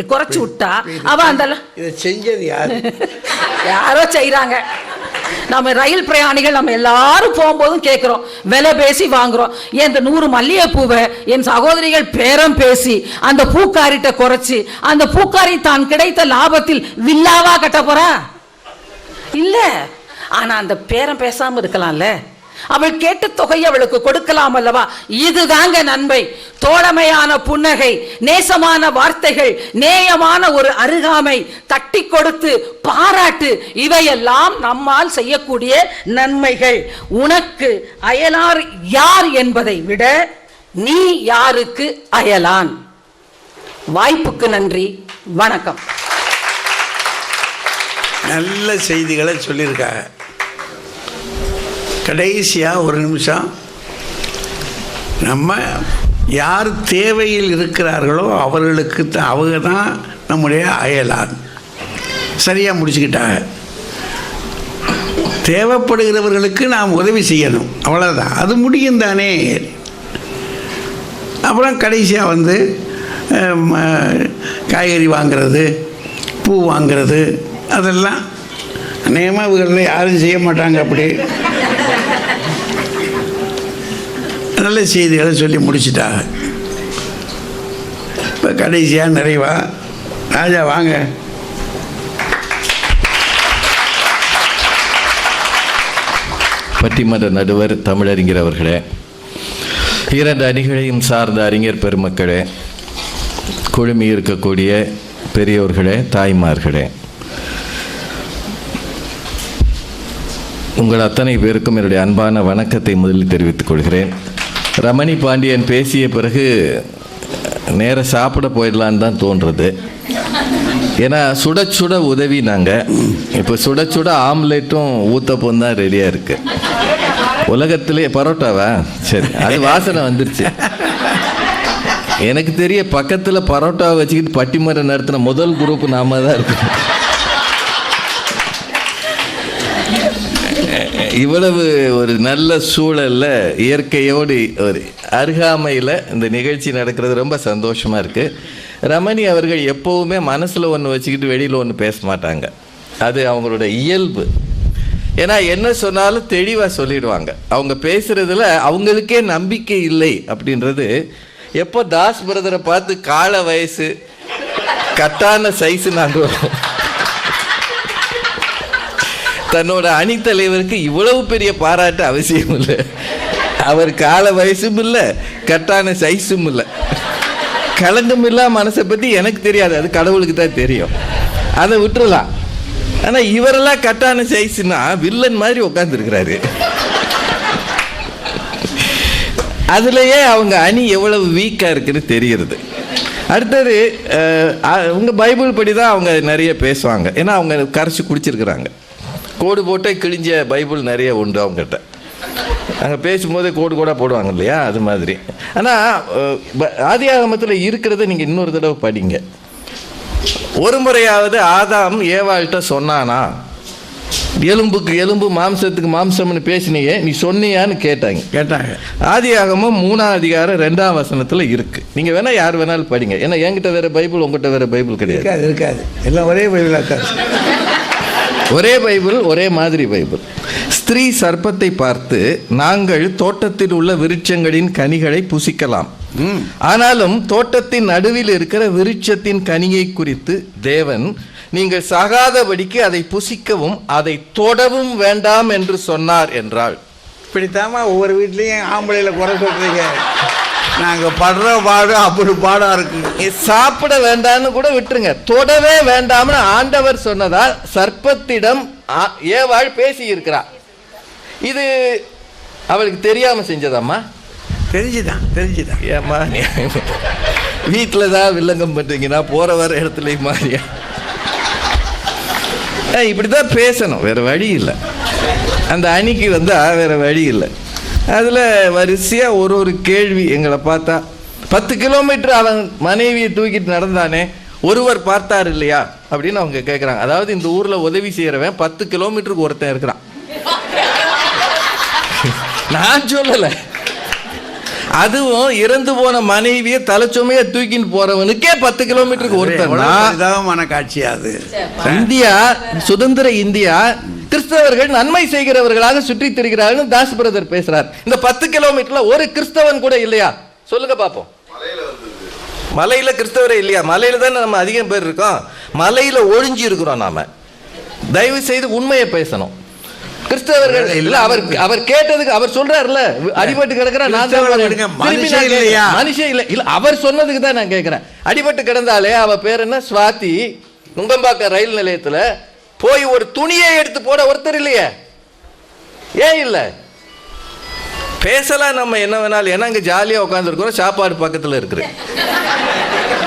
குறைச்சு விட்டா அவ அந்த செஞ்சது யாரோ செய்யறாங்க. நம்ம ரயில் பிரயாணிகள் நம்ம எல்லாரும் போகும்போதும் கேட்கிறோம், விலை பேசி வாங்குறோம். என் 100 மல்லிகைப்பூவை என் சகோதரிகள் பேரம் பேசி அந்த பூக்காரிட்ட குறைச்சி அந்த பூக்காரி தான் கிடைத்த லாபத்தில் வில்லாவா கட்ட போறா? இல்ல. ஆனா அந்த பேரம் பேசாம இருக்கலாம்ல, அவள் கேட்ட தொகையை அவளுக்கு கொடுக்கலாம் அல்லவா? இதுதாங்க நன்மை. தோழமையான புன்னகை, நேசமான வார்த்தைகள், நேயமான ஒரு அருகாமை, தட்டி கொடுத்து பாராட்டு, இவையெல்லாம் நம்மால் செய்யக்கூடிய நன்மைகள். உனக்கு அயலார் யார் என்பதை விட நீ யாருக்கு அயலான்? வாய்ப்புக்கு நன்றி, வணக்கம். நல்ல செய்திகளை சொல்லியிருக்காங்க. கடைசியாக ஒரு நிமிஷம், நம்ம யார் தேவையில் இருக்கிறார்களோ அவர்களுக்கு அவங்க தான் நம்முடைய அயலான். சரியாக முடிச்சுக்கிட்டாங்க. தேவைப்படுகிறவர்களுக்கு நாம் உதவி செய்யணும், அவ்வளோதான். அது முடியும் தானே. அப்புறம் கடைசியாக வந்து காய்கறி வாங்கிறது, பூ வாங்கிறது, அதெல்லாம் அநேகமாக இவர்களில் யாரும் செய்ய மாட்டாங்க. அப்படி நல்ல செய்திகளை சொல்லி முடிச்சிட்டாங்க. இப்போ கடைசியாக நிறைவா ராஜா வாங்க. பட்டிமன்ற நடுவர் தமிழறிஞர் அவர்களே, இரண்டு அணிகளையும் சார்ந்த அறிஞர் பெருமக்களே, குழுமி இருக்கக்கூடிய பெரியோர்களே, தாய்மார்களே, உங்கள் அத்தனை பேருக்கும் என்னுடைய அன்பான வணக்கத்தை முதலில் தெரிவித்துக் கொள்கிறேன். ரமணி பாண்டியன் பேசிய பிறகு நேர சாப்பிட போயிடலான்னு தான் தோன்றுறது. ஏன்னா சுட சுட உதவி நாங்கள் இப்போ சுட சுட ஆம்லேட்டும் ஊத்தப்பம் தான் ரெடியாக இருக்கு. உலகத்திலே பரோட்டாவா? சரி, அது வாசனை வந்துருச்சு. எனக்கு தெரிய பக்கத்தில் பரோட்டாவை வச்சுக்கிட்டு பட்டிமன்றம் நடத்தின முதல் குரூப் நாம தான் இருக்கோம். இவ்வளவு ஒரு நல்ல சூழல்ல இயற்கையோடு ஒரு அருகாமையில் இந்த நிகழ்ச்சி நடக்கிறது ரொம்ப சந்தோஷமா இருக்கு. ரமணி அவர்கள் எப்பவுமே மனசுல ஒன்று வச்சுக்கிட்டு வெளியில ஒன்று பேச மாட்டாங்க. அது அவங்களோட இயல்பு. ஏன்னா என்ன சொன்னாலும் தெளிவா சொல்லிடுவாங்க. அவங்க பேசுறதுல அவங்களுக்கே நம்பிக்கை இல்லை அப்படின்றது. எப்போ தாஸ் பிரதரை பார்த்து கால வயசு கட்டான சைஸ் நாங்கள் தன்னோட அணித்தலைவருக்கு இவ்வளவு பெரிய பாராட்டு அவசியம் இல்லை. அவர் கால வயசும் இல்லை, கட்டான சைஸும் இல்லை, கலங்கம் இல்லா மனசை பற்றி எனக்கு தெரியாது, அது கடவுளுக்கு தான் தெரியும். அதை விட்டுறலாம். ஆனால் இவரெல்லாம் கட்டான சைஸ்னா வில்லன் மாதிரி உட்காந்துருக்கிறாரு. அதுலேயே அவங்க அணி எவ்வளவு வீக்காக இருக்குன்னு தெரிகிறது. அடுத்தது உங்கள் பைபிள் படி தான் அவங்க நிறைய பேசுவாங்க. ஏன்னா அவங்க கரைச்சி குடிச்சிருக்கிறாங்க. கோடு போட்டே கிழிஞ்ச பைபிள் நிறைய உண்டு அவங்ககிட்ட. அங்கே பேசும்போதே கோடு கூட போடுவாங்க இல்லையா, அது மாதிரி. ஆனால் ஆதியாகமத்தில் இருக்கிறத நீங்கள் இன்னொரு தடவை படிங்க. ஒரு முறையாவது ஆதாம் ஏவாள்கிட்ட சொன்னானா, எலும்புக்கு எலும்பு மாம்சத்துக்கு மாம்சம்னு பேசினியே, நீ சொன்னியான்னு கேட்டாங்க. ஆதியாகமம் 3ஆம் அதிகாரம் 2ஆம் வசனத்தில் இருக்கு. நீங்கள் வேணா யார் வேணாலும் படிங்க. ஏன்னா என்கிட்ட வேற பைபிள், உங்ககிட்ட வேற பைபிள் கிடையாது. இருக்காது, எல்லாம் ஒரே பைபிளாக. ஒரே பைபிள், ஒரே மாதிரி பைபிள். ஸ்திரீ சர்ப்பத்தை பார்த்து, நாங்கள் தோட்டத்தில் உள்ள விருட்சங்களின் கனிகளை புசிக்கலாம், ஆனாலும் தோட்டத்தின் நடுவில் இருக்கிற விருட்சத்தின் கனியை குறித்து தேவன் நீங்கள் சாகாதபடிக்கு அதை புசிக்கவும் அதை தொடவும் வேண்டாம் என்று சொன்னார் என்றாள். இப்படித்தாம ஒவ்வொரு வீட்லேயும் ஆம்பளையில் குறை சொல்றீங்க. நாங்கள் படுற பாடு அப்படி பாடாக இருக்கு. சாப்பிட வேண்டாம்னு கூட விட்டுருங்க, தொடவே வேண்டாம்னு ஆண்டவர் சொன்னதால் சர்ப்பத்திடம் ஏவாள் பேசி இருக்கிறார். இது அவளுக்கு தெரியாம செஞ்சதாம்மா? தெரிஞ்சுதான். ஏம்மா வீட்டில் தான் வில்லங்கம் பண்ணுறீங்கன்னா போகிற வர இடத்துல மாறியா? இப்படிதான் பேசணும், வேற வழி இல்லை. அந்த அணிக்கு வந்தால் வேற வழி இல்லை. அதில் வரிசையாக ஒரு கேள்வி எங்களை பார்த்தா. 10 கிலோமீட்டர் அவன் மனைவியை தூக்கிட்டு நடந்தானே, ஒருவர் பார்த்தார் இல்லையா அப்படின்னு அவங்க கேட்குறாங்க. அதாவது இந்த ஊரில் உதவி செய்கிறவன் 10 கிலோமீட்டருக்கு ஒருத்தன் இருக்கிறான். நான் சொல்லலை. அதுவும் இறந்து போன மனைவியை தலைச்சுமையை தூக்கிட்டு போறவனுக்கே 10 கிலோமீட்டருக்கு ஒருத்தன். மனக்காட்சியாது. இந்தியா, சுதந்திர இந்தியா, கிறிஸ்தவர்கள் நன்மை செய்கிறவர்களாக சுற்றி திரிகிறார்கள் தாஸ் பிரதர் பேசுறார். இந்த 10 கிலோமீட்டர்ல ஒரு கிறிஸ்தவன் கூட இல்லையா? சொல்லுங்க பாப்போம். மலையில கிறிஸ்தவரே இல்லையா? மலையில தானே நம்ம அதிகம் பேர் இருக்கோம். மலையில ஒழிஞ்சு இருக்கிறோம் நாம. தயவு செய்து உண்மையை பேசணும். கிறிஸ்தவர்கள் இல்ல, அவர் கேட்டதுக்கு அவர் சொல்றாருல, அடிபட்டு கிடக்குறான், மனுஷன் இல்ல இல்ல, அவர் சொன்னதுக்கு தான் நான் கேட்கிறேன். அடிபட்டு கிடந்தாலே அவ பேர் என்ன, சுவாதி, நுங்கம்பாக்கம் ரயில் நிலையத்துல போய் ஒரு துணியை எடுத்து போட ஒருத்தர் இல்லையே. ஏன் இல்ல? பேசலாம் நம்ம என்ன வேணாலும். ஏன்னா இங்க ஜாலியா உட்கார்ந்துருக்கிறோம், சாப்பாடு பக்கத்துல இருக்குது.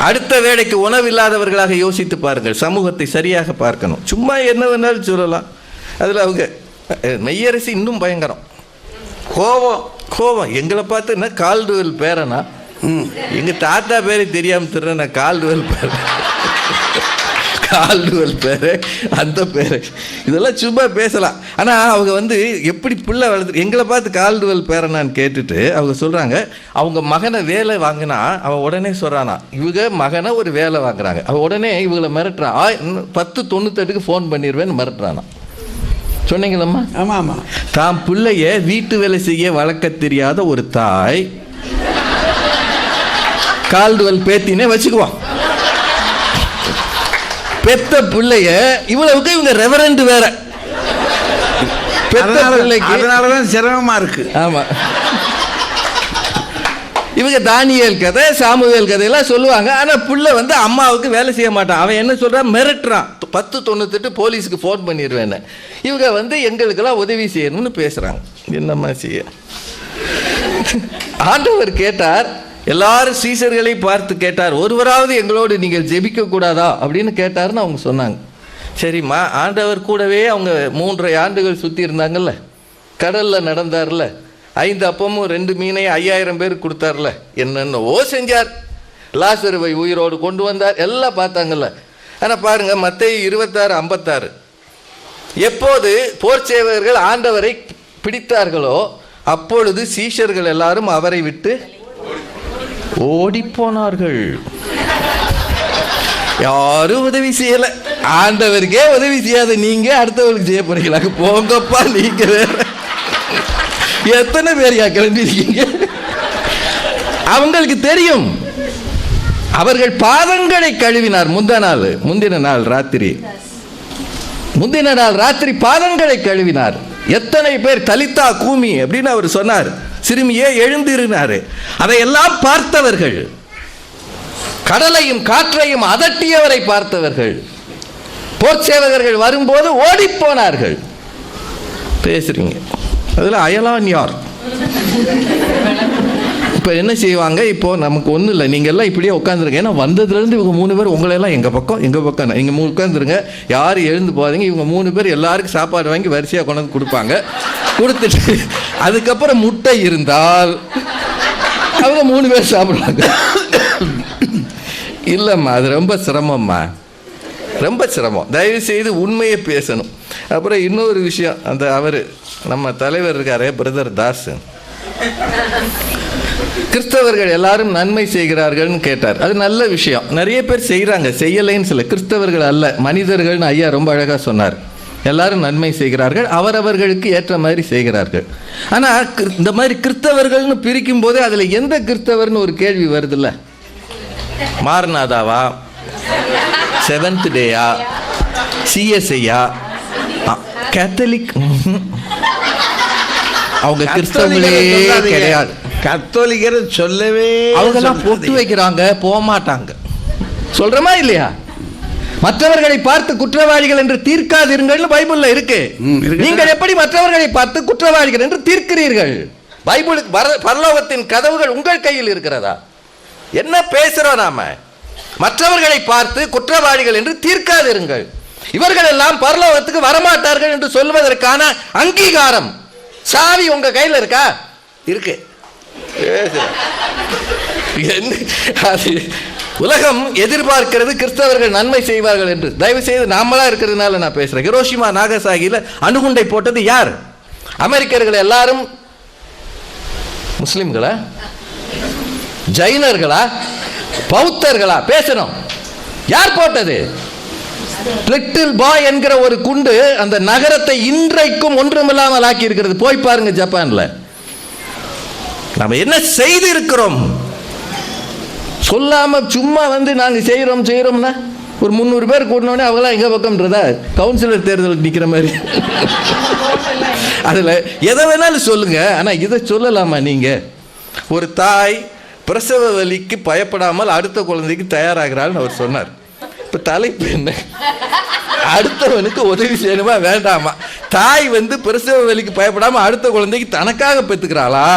அடுத்த வேளைக்கு உணவு இல்லாதவர்களாக யோசித்து பாருங்கள். சமூகத்தை சரியாக பார்க்கணும். சும்மா என்ன வேணாலும் சொல்லலாம். அதுல அவங்க மெய்யரசி இன்னும் பயங்கரம். கோவம் எங்களை பார்த்து என்ன கால்டுவெல் பேரனா? எங்க தாத்தா பேரை தெரியாம திருற கால்டுவெல் பேர கால்டுவெல் பேர், அந்த பேர், இதெல்லாம் சும்மா பேசலாம். ஆனால் அவங்க வந்து எப்படி பிள்ளை வளர்த்து எங்களை பார்த்து கால்டுவெல் பேரை நான் கேட்டுட்டு அவங்க சொல்கிறாங்க, அவங்க மகனை வேலை வாங்கினா அவன் உடனே சொல்கிறானா, இவங்க மகனை ஒரு வேலை வாங்குறாங்க, அவன் உடனே இவங்களை மிரட்டுறான், 10:98 ஃபோன் பண்ணிடுவேன்னு மிரட்டுறானா. சொன்னீங்களம்மா? ஆமாம் ஆமாம். தான் பிள்ளைய வீட்டு வேலை செய்ய வளர்க்க தெரியாத ஒரு தாய் கால்டுவெல் பேத்தினே வச்சுக்குவான். பெத்த பிள்ளைய இவ்வளவுக்கு இவங்க ரெவரண்ட் வேற. பெத்த பிள்ளைக்கு அதனாலதான் சிரமமா இருக்கு. ஆமா, இவங்க தானியேல் கதை, சாமுவேல் கதையெல்லாம் சொல்லுவாங்க. ஆனா புள்ள வந்து அம்மாவுக்கு வேலை செய்ய மாட்டான். அவன் என்ன சொல்றான், மிரட்டுறான், 10:98 போலீஸுக்கு ஃபோன் பண்ணிடுவேன்னு. இவங்க வந்து எங்களுக்கெல்லாம் உதவி செய்யணும்னு பேசுறாங்க. என்னம்மா செய்ய? ஆண்டவர் கேட்டார், எல்லாரும் சீசர்களை பார்த்து கேட்டார், ஒருவராவது எங்களோடு நீங்கள் ஜெபிக்க கூடாதா அப்படின்னு கேட்டாருன்னு அவங்க சொன்னாங்க. சரிம்மா, ஆண்டவர் கூடவே அவங்க 3.5 ஆண்டுகள் சுற்றி இருந்தாங்கல்ல, கடலில் நடந்தார்ல, 5 அப்பமும் 2 மீனையும் 5000 பேருக்கு கொடுத்தார்ல, என்னென்னவோ செஞ்சார், லாசருவை உயிரோடு கொண்டு வந்தார், எல்லாம் பார்த்தாங்கல்ல. ஆனால் பாருங்க, மத்தேயு 26:56, எப்போது போர் சேவகர்கள் ஆண்டவரை பிடித்தார்களோ அப்பொழுது சீஷர்கள் எல்லாரும் அவரை விட்டு ஓடிப்போனார்கள். யாரும் உதவி செய்யல. ஆண்டவருக்கே உதவி செய்யாத நீங்க அடுத்தவருக்கு செய்ய போறீங்களா? போங்கப்பா, நீங்க வேற. எத்தனை பேர் கிளம்பிருக்கீங்க? அவங்களுக்கு தெரியும். அவர்கள் பாதங்களை கழுவினார். முந்தின நாள் ராத்திரி பாதங்களை கழுவினார். எத்தனை பேர் தலித்தா கூமி அப்படின்னு அவர் சொன்னார். சிறுமியே எழுந்திருந்தாரு. அதையெல்லாம் பார்த்தவர்கள், கடலையும் காற்றையும் அதட்டியவரை பார்த்தவர்கள், போர் சேவகர்கள் வரும்போது ஓடி போனார்கள். பேசுறீங்க, அதுல அயலான் யார்? இப்போ என்ன செய்வாங்க? இப்போ நமக்கு ஒன்றும் இல்லை, நீங்கள் எல்லாம் இப்படியே உட்காந்துருங்க. ஏன்னா வந்ததுலேருந்து இவங்க 3 பேர் உங்களெல்லாம் எங்கள் பக்கம் நீங்கள் உட்காந்துருங்க, யாரும் எழுந்து போகாதீங்க. இவங்க 3 பேர் எல்லாருக்கும் சாப்பாடு வாங்கி வரிசையாக கொண்டு வந்து கொடுப்பாங்க. கொடுத்துட்டு அதுக்கப்புறம் முட்டை இருந்தால் அவங்க 3 பேர் சாப்பிடுவாங்க. இல்லைம்மா, அது ரொம்ப சிரமம்மா, ரொம்ப சிரமம். தயவு செய்து உண்மையை பேசணும். அப்புறம் இன்னொரு விஷயம், அந்த அவர் நம்ம தலைவர் இருக்காரே, பிரதர் தாஸ், கிறிஸ்தவர்கள் எல்லாரும் நன்மை செய்கிறார்கள்னு கேட்டார். அது நல்ல விஷயம், நிறைய பேர் செய்கிறாங்க, செய்யலைன்னு சொல்ல. கிறிஸ்தவர்கள் அல்ல, மனிதர்கள்னு ஐயா ரொம்ப அழகாக சொன்னார். எல்லாரும் நன்மை செய்கிறார்கள், அவரவர்களுக்கு ஏற்ற மாதிரி செய்கிறார்கள். ஆனால் இந்த மாதிரி கிறிஸ்தவர்கள்னு பிரிக்கும் போதே அதில் எந்த கிறிஸ்தவர்னு ஒரு கேள்வி வருதுல்ல. மாரநாதாவா, செவன்த் டேயா, சிஎஸ்ஐயா, கேத்தலிக், அவங்க கிறிஸ்தவங்களே கிடையாது. கத்தோலிக்கர் சொல்லவே, அவங்கெல்லாம் பொட்டு வைக்கிறாங்க, போக மாட்டாங்க. சொல்றமா இல்லையா? மற்றவர்களை பார்த்து குற்றவாளிகள் என்று தீர்க்காதீர்கள் பைபிள்ல இருக்கு. நீங்கள் எப்படி மற்றவர்களை பார்த்து குற்றவாளிகள் என்று தீர்க்கிறீர்கள்? பைபிளுக்கு பரலோகத்தின் கதவுகள் உங்கள் கையில் இருக்கிறதா? என்ன பேசுறோம் நாம? மற்றவர்களை பார்த்து குற்றவாளிகள் என்று தீர்க்காதிருங்கள். இவர்கள் எல்லாம் பரலோகத்துக்கு வரமாட்டார்கள் என்று சொல்வதற்கான அங்கீகாரம், சாவி உங்க கையில் இருக்கா? இருக்கு. உலகம் எதிர்பார்க்கிறது கிறிஸ்தவர்கள் நன்மை செய்வார்கள் என்று. தயவு செய்து நாமளா இருக்கிறதுனால நான் பேசுறேன். ஹிரோஷிமா நாகசாகில அணுகுண்டை போட்டது யார்? அமெரிக்கர்கள் எல்லாரும் முஸ்லிம்களா, ஜைனர்களா, பௌத்தர்களா? பேசணும். யார் போட்டது? லிட்டில் பாய் என்கிற ஒரு குண்டு அந்த நகரத்தை இன்றைக்கும் ஒன்றுமில்லாமல் ஆக்கி இருக்கிறது. போய் பாருங்க ஜப்பான்ல. நம்ம என்ன செய்து இருக்கிறோம் சொல்லாம சும்மா வந்து நாங்க செய்யறோம்னா ஒரு 300 பேர் கூட்டினோடனே அவங்களாம் எங்க பக்கம்ன்றதா? கவுன்சிலர் தேர்தலுக்கு நிக்கிற மாதிரி. அதுல எதை வேணாலும் சொல்லுங்க, ஆனா இதை சொல்லலாமா நீங்க? ஒரு தாய் பிரசவ வலிக்கு பயப்படாமல் அடுத்த குழந்தைக்கு தயாராகிறாள்னு அவர் சொன்னார். இப்ப தலைப்பு என்ன? அடுத்தவனுக்கு உதவி செய்யணுமா வேண்டாமா? தாய் வந்து பிரசவ வலிக்கு பயப்படாம அடுத்த குழந்தைக்கு தனக்காக பெத்துக்கிறாளா?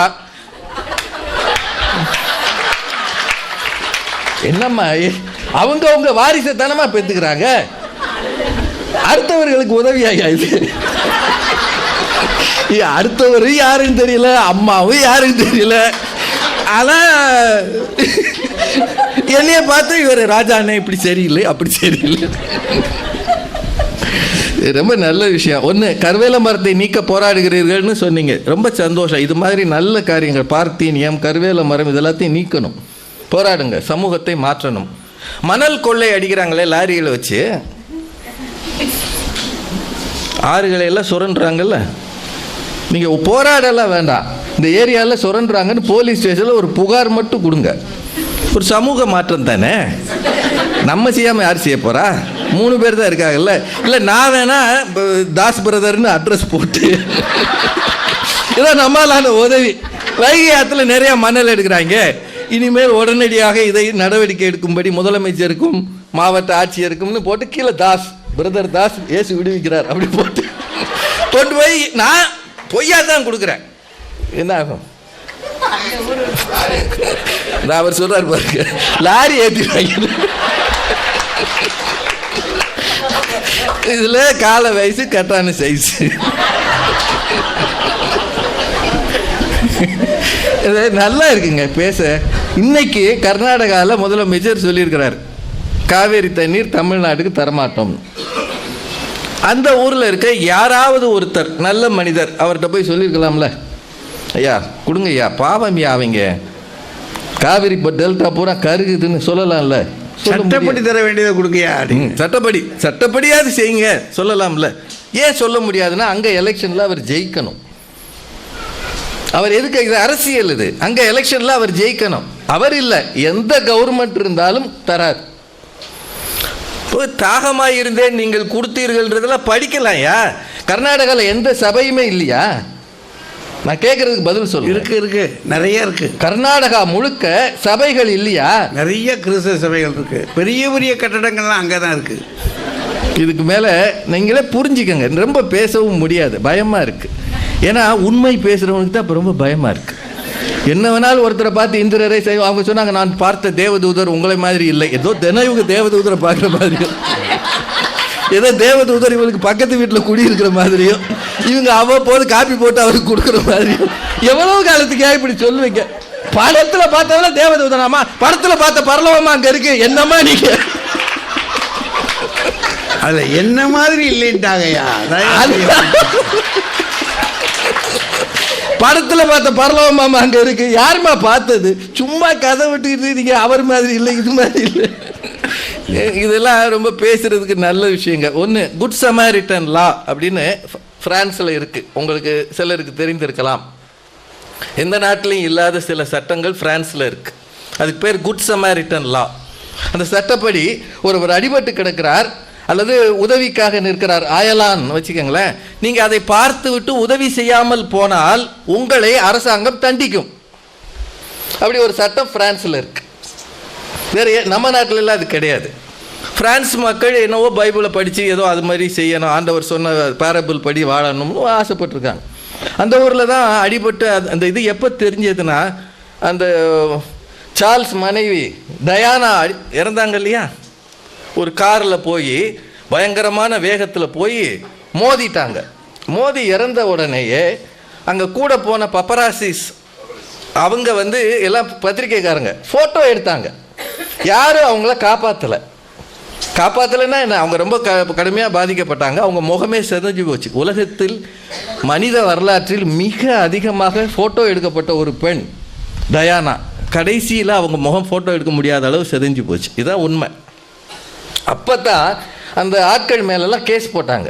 என்னம்மா, அவங்க உங்க வாரிசை தானமா பெத்துக்கிறாங்க, அடுத்தவர்களுக்கு உதவியா இது? அடுத்தவர் யாருன்னு தெரியல, அம்மாவும் யாருன்னு தெரியல, அதான் என்னைய பார்த்து இவர் ராஜா அண்ணன் இப்படி சரியில்லை அப்படி சரியில்லை. ரொம்ப நல்ல விஷயம். ஒன்று, கருவேல மரத்தை நீக்க போராடுகிறீர்கள்னு சொன்னீங்க, ரொம்ப சந்தோஷம். இது மாதிரி நல்ல காரியங்கள், பார்த்தீனியம், கருவேல மரம், இதெல்லாத்தையும் நீக்கணும், போராடுங்க, சமூகத்தை மாற்றணும். மணல் கொள்ளை அடிக்கிறாங்களே லாரிகளை வச்சு, ஆறுகளை எல்லாம் சுரண்டுறாங்கல்ல, நீங்கள் போராடலாம் வேண்டாம், இந்த ஏரியாவில் சுரண்டுறாங்கன்னு போலீஸ் ஸ்டேஷனில் ஒரு புகார் மட்டும் கொடுங்க. ஒரு சமூக மாற்றம் தானே. நம்ம செய்யாமல் யார் செய்ய போகிறா? 3 பேர் தான் இருக்காங்கல்ல. இல்லை நான் வேணா தாஸ் பிரதர்னு அட்ரஸ் போட்டு இதான் நம்மளான உதவி. வைகை ஆற்றுல நிறையா மணல் எடுக்கிறாங்க, இனிமேல் உடனடியாக இதை நடவடிக்கை எடுக்கும்படி முதலமைச்சருக்கும் மாவட்ட ஆட்சியருக்கும்னு போட்டு கீழே தாஸ் பிரதர் தாஸ் ஏசு விடுவிக்கிறார் அப்படி போட்டு கொண்டு போய் நான் பொய்யா தான் கொடுக்குறேன். என்ன ஆகும்? நான் அவர் சொல்றாரு பாருங்க, லாரி ஏற்றிடுவாங்க. இதுல கால வயசு கட்டான சைஸ். நல்லா இருக்குங்க பேச. இன்னைக்கு கர்நாடகாவில் முதலமைச்சர் சொல்லியிருக்கிறார், காவேரி தண்ணீர் தமிழ்நாட்டுக்கு தரமாட்டோம். அந்த ஊரில் இருக்க யாராவது ஒருத்தர் நல்ல மனிதர் அவர்கிட்ட போய் சொல்லியிருக்கலாம்ல, ஐயா கொடுங்க ஐயா, பாவம் ஐயா, அவங்க காவிரி டெல்டா பூரா கருகுதுன்னு சொல்லலாம்ல. சட்டப்படி தர வேண்டியதை கொடுக்கையா? சட்டப்படியாவது செய்யுங்க சொல்லலாம்ல. ஏன் சொல்ல முடியாதுன்னா, அங்கே எலெக்ஷனில் அவர் ஜெயிக்கணும். அவர் எதுக்கு? இது அரசியல், இது அங்கே எலெக்ஷனில் அவர் ஜெயிக்கணும். அவர் இல்லை, எந்த கவர்மெண்ட் இருந்தாலும் தராது. தாகமாக இருந்தேன் நீங்கள் கொடுத்தீர்கள்ன்றதெல்லாம் படிக்கலாம்யா. கர்நாடகாவில் எந்த சபையுமே இல்லையா? நான் கேட்கறதுக்கு பதில் சொல்லு. இருக்கு நிறைய இருக்கு. கர்நாடகா முழுக்க சபைகள் இல்லையா? நிறைய கிறிஸ்தவ சபைகள் இருக்கு, பெரிய பெரிய கட்டடங்கள்லாம் அங்கே தான் இருக்கு. இதுக்கு மேலே நீங்களே புரிஞ்சுக்கங்க. ரொம்ப பேசவும் முடியாது, பயமாக இருக்கு. ஏன்னா உண்மை பேசுகிறவனுக்கு தான் இப்போ ரொம்ப பயமாக இருக்கு. என்ன வேணாலும் ஒருத்தரை பார்த்து இந்திரரை செய்வோம். அவங்க சொன்னாங்க, நான் பார்த்த தேவதூதர் உங்களை மாதிரி இல்லை, ஏதோ தினயுக தேவதூதரை பார்க்குற மாதிரியும், ஏதோ தேவதூதர் இவங்களுக்கு பக்கத்து வீட்டில் குடியிருக்கிற மாதிரியும், இவங்க அவ்வப்போது காப்பி போட்டு அவருக்கு கொடுக்குற மாதிரியும், எவ்வளவு காலத்துக்கே இப்படி சொல்லுவீங்க? படத்தில் பார்த்தவங்கள தேவதூதனாமா, படத்தில் பார்த்த பரலவமா அங்கே இருக்கு, என்னம்மா நீங்க? அதில் என்ன மாதிரி இல்லைன்ட்டாங்கய்யா. படத்தில் பார்த்த பரலவமாமா அங்கே இருக்கு, யாருமா பார்த்தது? சும்மா கதை விட்டுக்கிட்டு நீங்க அவர் மாதிரி இல்லை இது மாதிரி இல்லை. இதெல்லாம் ரொம்ப பேசுறதுக்கு நல்ல விஷயங்க. ஒன்று, குட் சமாரிட்டன் லா அப்படின்னு பிரான்ஸில் இருக்கு, உங்களுக்கு சிலருக்கு தெரிந்திருக்கலாம். எந்த நாட்டிலையும் இல்லாத சில சட்டங்கள் பிரான்ஸில் இருக்கு. அதுக்கு பேர் குட் சமாரிட்டன் லா. அந்த சட்டப்படி ஒருவர் அடிபட்டு கிடக்கிறார் அல்லது உதவிக்காக நிற்கிறார், அயலான் வச்சுக்கோங்களேன், நீங்கள் அதை பார்த்து விட்டு உதவி செய்யாமல் போனால் உங்களை அரசாங்கம் தண்டிக்கும். அப்படி ஒரு சட்டம் பிரான்ஸில் இருக்கு. வேறு நம்ம நாட்டிலலாம் அது கிடையாது. பிரான்ஸ் மக்கள் என்னவோ பைபிளை படித்து ஏதோ அது மாதிரி செய்யணும், ஆண்டவர் சொன்ன பேரபிள் படி வாழணும்னு ஆசைப்பட்டிருக்காங்க. அந்த ஊரில் தான் அடிபட்டு அந்த இது எப்போ தெரிஞ்சதுன்னா, அந்த சார்ல்ஸ் மனைவி டயானா இறந்தாங்க இல்லையா, ஒரு காரில் போய் பயங்கரமான வேகத்தில் போய் மோதிட்டாங்க. மோதி இறந்த உடனேயே அங்கே கூட போன பப்பராசிஸ் அவங்க எல்லாம் பத்திரிக்கைக்காரங்க ஃபோட்டோ எடுத்தாங்க. யாரும் அவங்கள காப்பாற்றலைன்னா என்ன, அவங்க ரொம்ப கடுமையாக பாதிக்கப்பட்டாங்க. அவங்க முகமே செதஞ்சு போச்சு. உலகத்தில் மனித வரலாற்றில் மிக அதிகமாக ஃபோட்டோ எடுக்கப்பட்ட ஒரு பெண் டயானா. கடைசியில் அவங்க முகம் ஃபோட்டோ எடுக்க முடியாத அளவு செதஞ்சு போச்சு. இதுதான் உண்மை. அப்போ தான் அந்த ஆட்கள் மேலெல்லாம் கேஸ் போட்டாங்க.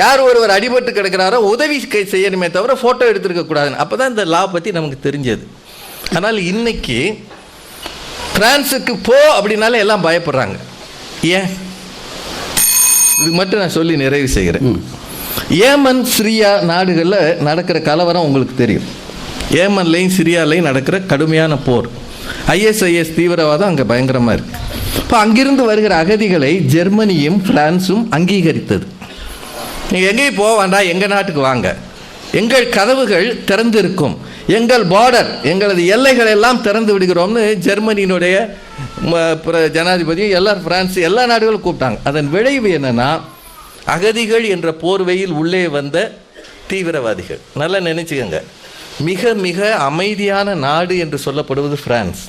யார் ஒருவர் அடிபட்டு கிடக்கிறாரோ உதவி செய்யணுமே தவிர ஃபோட்டோ எடுத்துருக்கக்கூடாதுன்னு. அப்போ தான் இந்த லா பற்றி நமக்கு தெரிஞ்சது. ஆனால் இன்னைக்கு பிரான்ஸுக்கு போ அப்படின்னாலே எல்லாம் பயப்படுறாங்க. ஏன்? இது மட்டும் நான் சொல்லி நிறைவு செய்கிறேன். ஏமன் சிரியா நாடுகளில் நடக்கிற கலவரம் உங்களுக்கு தெரியும். ஏமன்லையும் சிரியாலையும் நடக்கிற கடுமையான போர், ஐஎஸ்ஐஎஸ் தீவிரவாதம் அங்கே பயங்கரமாக இருக்குது. இப்போ அங்கிருந்து வருகிற அகதிகளை ஜெர்மனியும் பிரான்ஸும் அங்கீகரித்தது. நீங்கள் எங்கேயும் போக வேண்டாம், எங்கள் நாட்டுக்கு வாங்க, எங்கள் கதவுகள் திறந்திருக்கும், எங்கள் பார்டர் எங்களது எல்லைகள் எல்லாம் திறந்து விடுகிறோம்னு ஜெர்மனியினுடைய ஜனாதிபதி எல்லாரும் பிரான்ஸ் எல்லா நாடுகளும் கூப்பிட்டாங்க. அதன் விளைவு என்னன்னா, அகதிகள் என்ற போர்வையில் உள்ளே வந்த தீவிரவாதிகள். நல்லா நினைச்சுக்கோங்க, மிக மிக அமைதியான நாடு என்று சொல்லப்படுவது பிரான்ஸ்.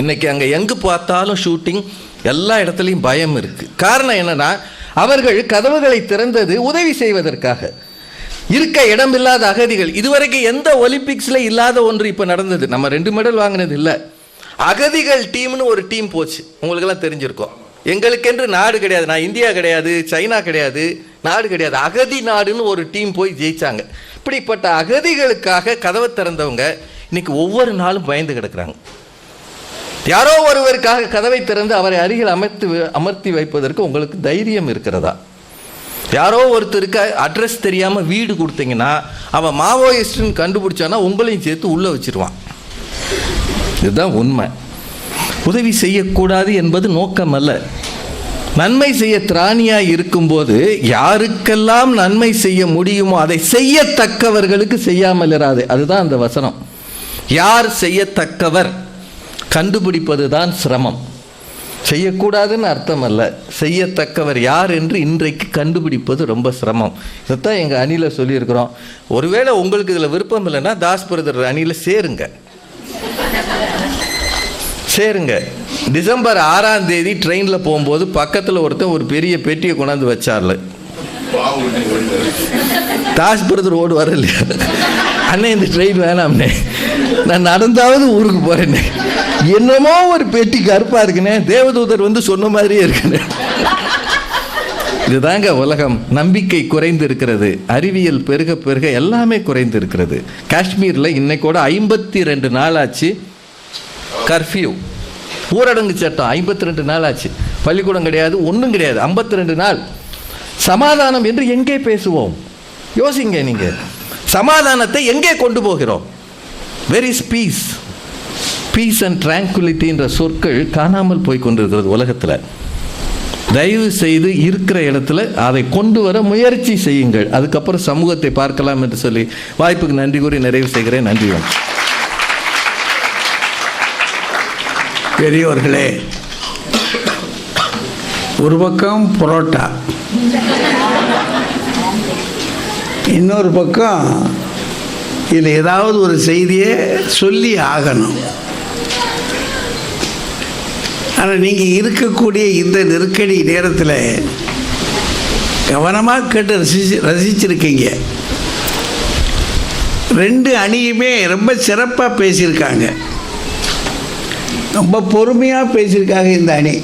இன்னைக்கு அங்கே எங்கு பார்த்தாலும் ஷூட்டிங், எல்லா இடத்துலையும் பயம் இருக்கு. காரணம் என்னன்னா, அவர்கள் கதவுகளை திறந்தது உதவி செய்வதற்காக. இருக்க இடமில்லாத அகதிகள், இதுவரைக்கும் எந்த ஒலிம்பிக்ஸில் இல்லாத ஒன்று இப்போ நடந்தது. நம்ம 2 மெடல் வாங்கினது இல்லை, அகதிகள் டீம்னு ஒரு டீம் போச்சு. உங்களுக்கெல்லாம் தெரிஞ்சிருக்கும். எங்களுக்கென்று நாடு கிடையாது, நான் இந்தியா கிடையாது, சைனா கிடையாது, நாடு கிடையாது, அகதி நாடுன்னு ஒரு டீம் போய் ஜெயிச்சாங்க. இப்படிப்பட்ட அகதிகளுக்காக கதவை திறந்தவங்க இன்னைக்கு ஒவ்வொரு நாளும் பயந்து கிடக்குறாங்க. யாரோ ஒருவருக்காக கதவை திறந்து அவரை அருகில் அமர்த்தி வைப்பதற்கு உங்களுக்கு தைரியம் இருக்கிறதா? யாரோ ஒருத்தருக்கு அட்ரஸ் தெரியாமல் வீடு கொடுத்தீங்கன்னா அவன் மாவோயிஸ்ட்னு கண்டுபிடிச்சானா உங்களையும் சேர்த்து உள்ளே வச்சிருவான். இதுதான் உண்மை. உதவி செய்யக்கூடாது என்பது நோக்கம் அல்ல. நன்மை செய்ய திராணியாய் இருக்கும்போது யாருக்கெல்லாம் நன்மை செய்ய முடியுமோ அதை செய்யத்தக்கவர்களுக்கு செய்யாமல் இராது. அதுதான் அந்த வசனம். யார் செய்யத்தக்கவர் கண்டுபிடிப்பது தான் சிரமம். செய்யக்கூடாதுன்னு அர்த்தம் அல்ல, செய்யத்தக்கவர் யார் என்று இன்றைக்கு கண்டுபிடிப்பது ரொம்ப சிரமம். இதைத்தான் எங்கள் அணியில் சொல்லியிருக்கிறோம். ஒருவேளை உங்களுக்கு இதில் விருப்பம் இல்லைன்னா தாஸ் பிரதர் அணியில் சேருங்க. டிசம்பர் 6ஆம் தேதி ட்ரெயினில் போகும்போது பக்கத்தில் ஒருத்தன் ஒரு பெரிய பெட்டியை கொண்டாந்து வச்சார்ல, தாஸ் பிரதர் ஓடுவார் இல்லையா, அண்ணே இந்த ட்ரெயின் வேணாம்னே, நான் நடந்தாவது ஊருக்கு போகிறேன்னே, என்னமோ ஒரு பெட்டி கருப்பாக இருக்குண்ணே, தேவதூதர் வந்து சொன்ன மாதிரியே இருக்குண்ணே. இதுதாங்க உலகம். நம்பிக்கை குறைந்து இருக்கிறது, அறிவியல் பெருக பெருக எல்லாமே குறைந்து இருக்கிறது. காஷ்மீரில் இன்னைக்கூட 52 நாள் ஆச்சு கர்ஃப்யூ, ஊரடங்கு சட்டம் 52 நாள் ஆச்சு. பள்ளிக்கூடம் கிடையாது, ஒன்றும் கிடையாது, 52 நாள். சமாதானம் என்று எங்கே பேசுவோம்? யோசிங்க நீங்கள், சமாதானத்தை எங்கே கொண்டு போகிறோம்? Where is peace? Peace and tranquillity என்ற சொற்கள் காணாமல் போய் கொண்டிருக்கிறது உலகத்தில். தயவு செய்து இருக்கிற இடத்துல அதை கொண்டு வர முயற்சி செய்யுங்கள். அதுக்கப்புறம் சமூகத்தை பார்க்கலாம் என்று சொல்லி வாய்ப்புக்கு நன்றி கூறி நிறைவு செய்கிறேன். நன்றி. பெரியவர்களே, ஒரு பக்கம் புரோட்டா, இன்னொரு பக்கம் இதில் ஏதாவது ஒரு செய்தியை சொல்லி ஆகணும். ஆனால் நீங்கள் இருக்கக்கூடிய இந்த நெருக்கடி நேரத்தில் கவனமாக கேட்டு ரசிச்சிருக்கீங்க. 2 அணியுமே ரொம்ப சிறப்பாக பேசியிருக்காங்க, ரொம்ப பொறுமையாக பேசியிருக்காங்க இந்த அணி.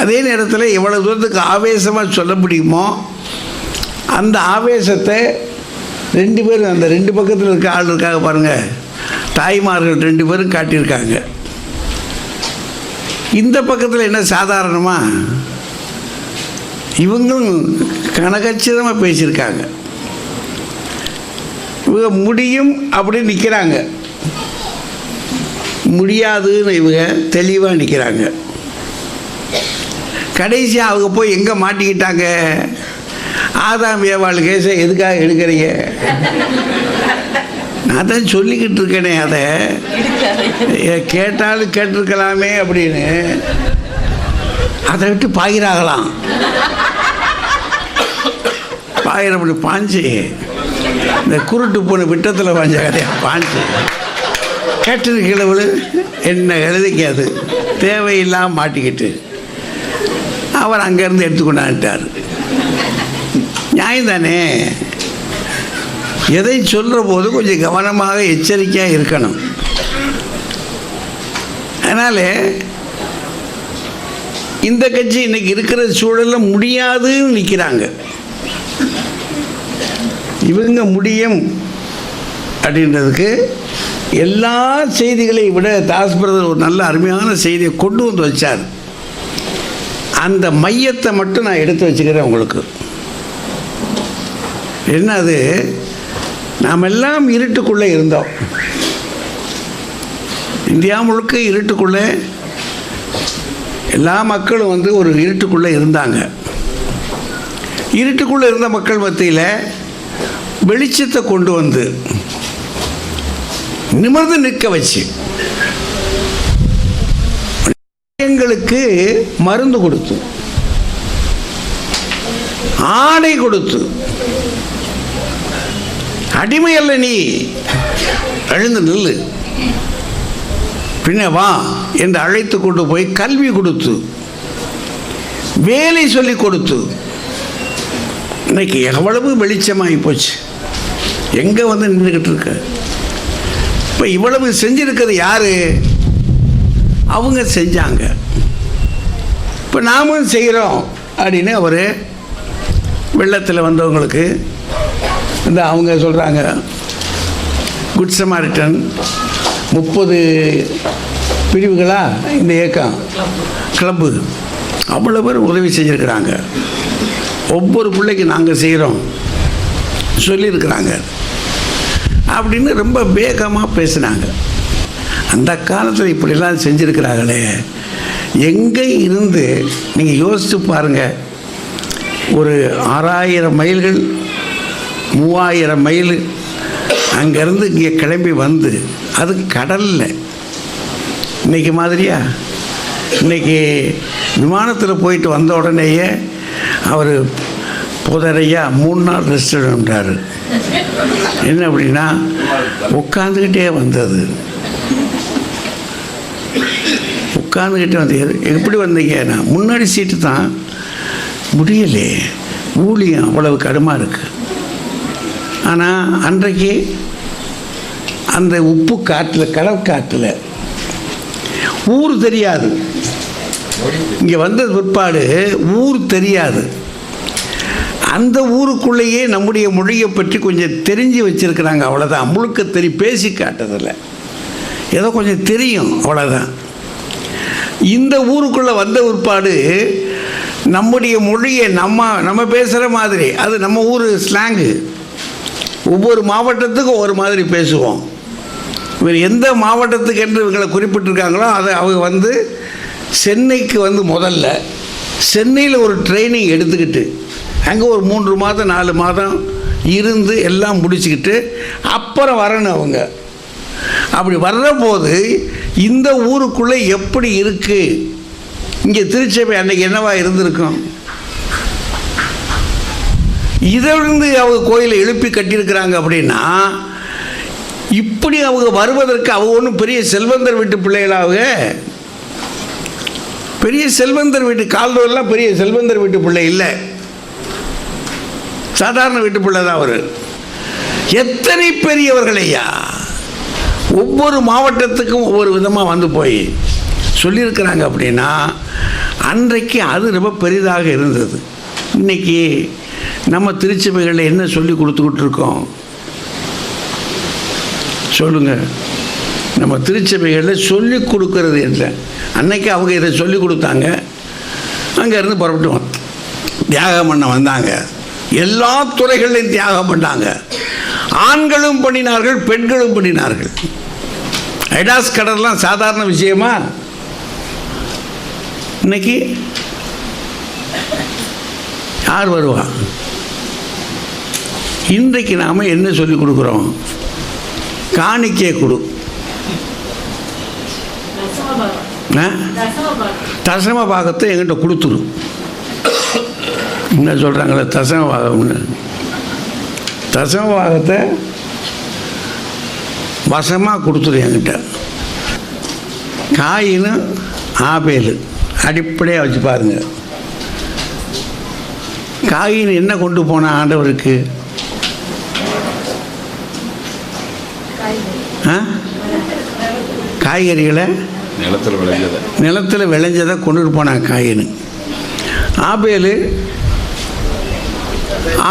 அதே நேரத்தில் எவ்வளோ தூரத்துக்கு ஆவேசமாக சொல்ல முடியுமோ அந்த ஆவேசத்தை 2 பேரும், அந்த 2 பக்கத்தில் இருக்க ஆள் இருக்காங்க பாருங்கள், தாய்மார்கள் 2 பேரும் காட்டியிருக்காங்க. இந்த பக்கத்தில் என்ன சாதாரணமாக இவங்களும் கனகச்சிதமாக பேசியிருக்காங்க. இவங்க முடியும் அப்படின்னு நிற்கிறாங்க, முடியாதுன்னு இவங்க தெளிவாக நிற்கிறாங்க. கடைசியாக அவங்க போய் எங்கே மாட்டிக்கிட்டாங்க? ஆதாம் ஏவாள் கேஸை எதுக்காக எடுக்கிறீங்க? நான் தான் சொல்லிக்கிட்டு இருக்கேனே, அதை கேட்டாலும் கேட்டிருக்கலாமே அப்படின்னு அதை விட்டு பாயிராகலாம். பாயிரம் பாஞ்சு இந்த குருட்டு போன விட்டத்தில் பாஞ்ச கதையா பாஞ்சு கேட்டிருக்கிறவளு என்ன எழுதிக்க, அது தேவையில்லாமல் மாட்டிக்கிட்டு அவர் அங்கேருந்து எடுத்துக்கொண்டான்ட்டார். நியாயம் தானே? எதை சொல்கிற போது கொஞ்சம் கவனமாக எச்சரிக்கையாக இருக்கணும். அதனால் இந்த கட்சி இன்னைக்கு இருக்கிற சூழலில் முடியாதுன்னு நிற்கிறாங்க. இவங்க முடியும் அப்படின்றதுக்கு எல்லா செய்திகளையும் விட தாஸ் பிரதர் ஒரு நல்ல அருமையான செய்தியை கொண்டு வந்து வச்சார். அந்த மையத்தை மட்டும் நான் எடுத்து வச்சுக்கிறேன் உங்களுக்கு. என்னது, நாம் எல்லாம் இருட்டுக்குள்ளே இருந்தோம். இந்தியா முழுக்க இருட்டுக்குள்ளே எல்லா மக்களும் வந்து ஒரு இருட்டுக்குள்ளே இருந்தாங்க. இருட்டுக்குள்ளே இருந்த மக்கள் மத்தியில் வெளிச்சத்தை கொண்டு வந்து நிமிர்ந்து நிற்க வச்சு எங்களுக்கு மருந்து கொடுத்து, ஆடை கொடுத்து, அடிமை அல்ல நீ, எழுந்து நில்லு, பின்ன வா என்று அழைத்து கொண்டு போய் கல்வி கொடுத்து, வேலை சொல்லி கொடுத்து, இன்னைக்கு எவ்வளவு வெளிச்சமாகி போச்சு. எங்கே வந்து நின்றுக்கிட்டு இருக்க? இப்போ இவ்வளவு செஞ்சிருக்கிறது யாரு? அவங்க செஞ்சாங்க. இப்போ நாமும் செய்கிறோம் அப்படின்னு அவர் வெள்ளத்தில் வந்தவங்களுக்கு இந்த அவங்க சொல்கிறாங்க, குட் சமாரிட்டன் 30 பிரிவுகளா இந்த இயக்கம் கிளப்பு, அவ்வளோ பேர் உதவி செஞ்சுருக்கிறாங்க. ஒவ்வொரு பிள்ளைக்கு நாங்கள் செய்கிறோம் சொல்லியிருக்கிறாங்க அப்படின்னு ரொம்ப வேகமாக பேசினாங்க. அந்த காலத்தில் இப்படிலாம் செஞ்சுருக்கிறாங்களே, எங்கே இருந்து நீங்கள் யோசித்து பாருங்கள். ஒரு 6000 மைல்கள் 3000 மைல் அங்கேருந்து இங்கே கிளம்பி வந்து, அது கடலில். இன்றைக்கி மாதிரியா? இன்றைக்கி விமானத்தில் போயிட்டு வந்த உடனேயே அவர் புதரையா 3 நாள் ரெஸ்ட் எடுன்றார். என்ன அப்படின்னா உட்காந்துக்கிட்டே வந்தது, உட்காந்துக்கிட்டே வந்து. எப்படி வந்தீங்க? நான் முன்னாடி சீட்டு தான், முடியலே, ஊழியம் அவ்வளவு கடுமாக இருக்குது. ஆனால் அன்றைக்கு அந்த உப்பு காட்டில், கடற்காட்டில் ஊர் தெரியாது. இங்கே வந்தது பிற்பாடு ஊர் தெரியாது. அந்த ஊருக்குள்ளேயே நம்முடைய மொழியை பற்றி கொஞ்சம் தெரிஞ்சு வச்சுருக்கிறாங்க, அவ்வளோதான். முழுக்க பேசி காட்டுறதில்ல, ஏதோ கொஞ்சம் தெரியும், அவ்வளோதான். இந்த ஊருக்குள்ளே வந்த பிற்பாடு நம்முடைய மொழியை நம்ம பேசுகிற மாதிரி, அது நம்ம ஊர் ஸ்லாங்கு. ஒவ்வொரு மாவட்டத்துக்கும் ஒரு மாதிரி பேசுவோம். இவர் எந்த மாவட்டத்துக்கு என்று இவங்களை குறிப்பிட்டிருக்காங்களோ அதை அவங்க வந்து சென்னைக்கு வந்து முதல்ல சென்னையில் ஒரு ட்ரைனிங் எடுத்துக்கிட்டு அங்கே ஒரு 3 மாதம் 4 மாதம் இருந்து எல்லாம் முடிச்சுக்கிட்டு அப்புறம் வரணும் அவங்க. அப்படி வர்ற போது இந்த ஊருக்குள்ளே எப்படி இருக்குது, இங்கே திருச்சபை அன்னைக்கு என்னவா இருந்திருக்கும், இதிலிருந்து அவங்க கோயிலை எழுப்பி கட்டியிருக்கிறாங்க. அப்படின்னா இப்படி அவங்க வருவதற்கு அவங்க ஒன்றும் பெரிய செல்வந்தர் வீட்டு பிள்ளைகளாக, பெரிய செல்வந்தர் வீட்டு கால்தோரெல்லாம் பெரிய செல்வந்தர் வீட்டு பிள்ளை இல்லை, சாதாரண வீட்டு பிள்ளை தான் அவர். எத்தனை பெரியவர்கள் ஐயா! ஒவ்வொரு மாவட்டத்துக்கும் ஒவ்வொரு விதமாக வந்து போய் சொல்லியிருக்கிறாங்க. அப்படின்னா அன்றைக்கு அது ரொம்ப பெரிதாக இருந்தது. இன்றைக்கி நம்ம திருச்சபைகளில் என்ன சொல்லி கொடுத்துக்கிட்டு இருக்கோம் சொல்லுங்கள்? நம்ம திருச்சபைகளில் சொல்லி கொடுக்கறது இல்லை. அன்னைக்கு அவங்க இதை சொல்லி கொடுத்தாங்க, அங்கேருந்து புறப்பட்டு தியாகம் பண்ண வந்தாங்க. எல்லா துறைகளையும் தியாகம் பண்ணாங்க. ஆண்களும் பண்ணினார்கள், பெண்களும் பண்ணினார்கள். ஐடாஸ் கடல்லாம் சாதாரண விஷயமா? இன்னைக்கு யார் வருவா? இன்றைக்கு நாம் என்ன சொல்லி கொடுக்குறோம்? காணிக்கை கொடு, தசம பாகத்தை எங்கிட்ட கொடுத்துரும். என்ன சொல்கிறாங்களே தசம பாகம்னு, தசம பாகத்தை வசமாக கொடுத்துரும் என்கிட்ட. காயின்னு ஆபேல் அடிப்படையாக வச்சு பாருங்க. காயின் என்ன கொண்டு போன ஆண்டவருக்கு? காய்கறிகளை நிலத்தில் விளைஞ்சதை கொண்டுட்டு போனான் காயின். ஆபேல்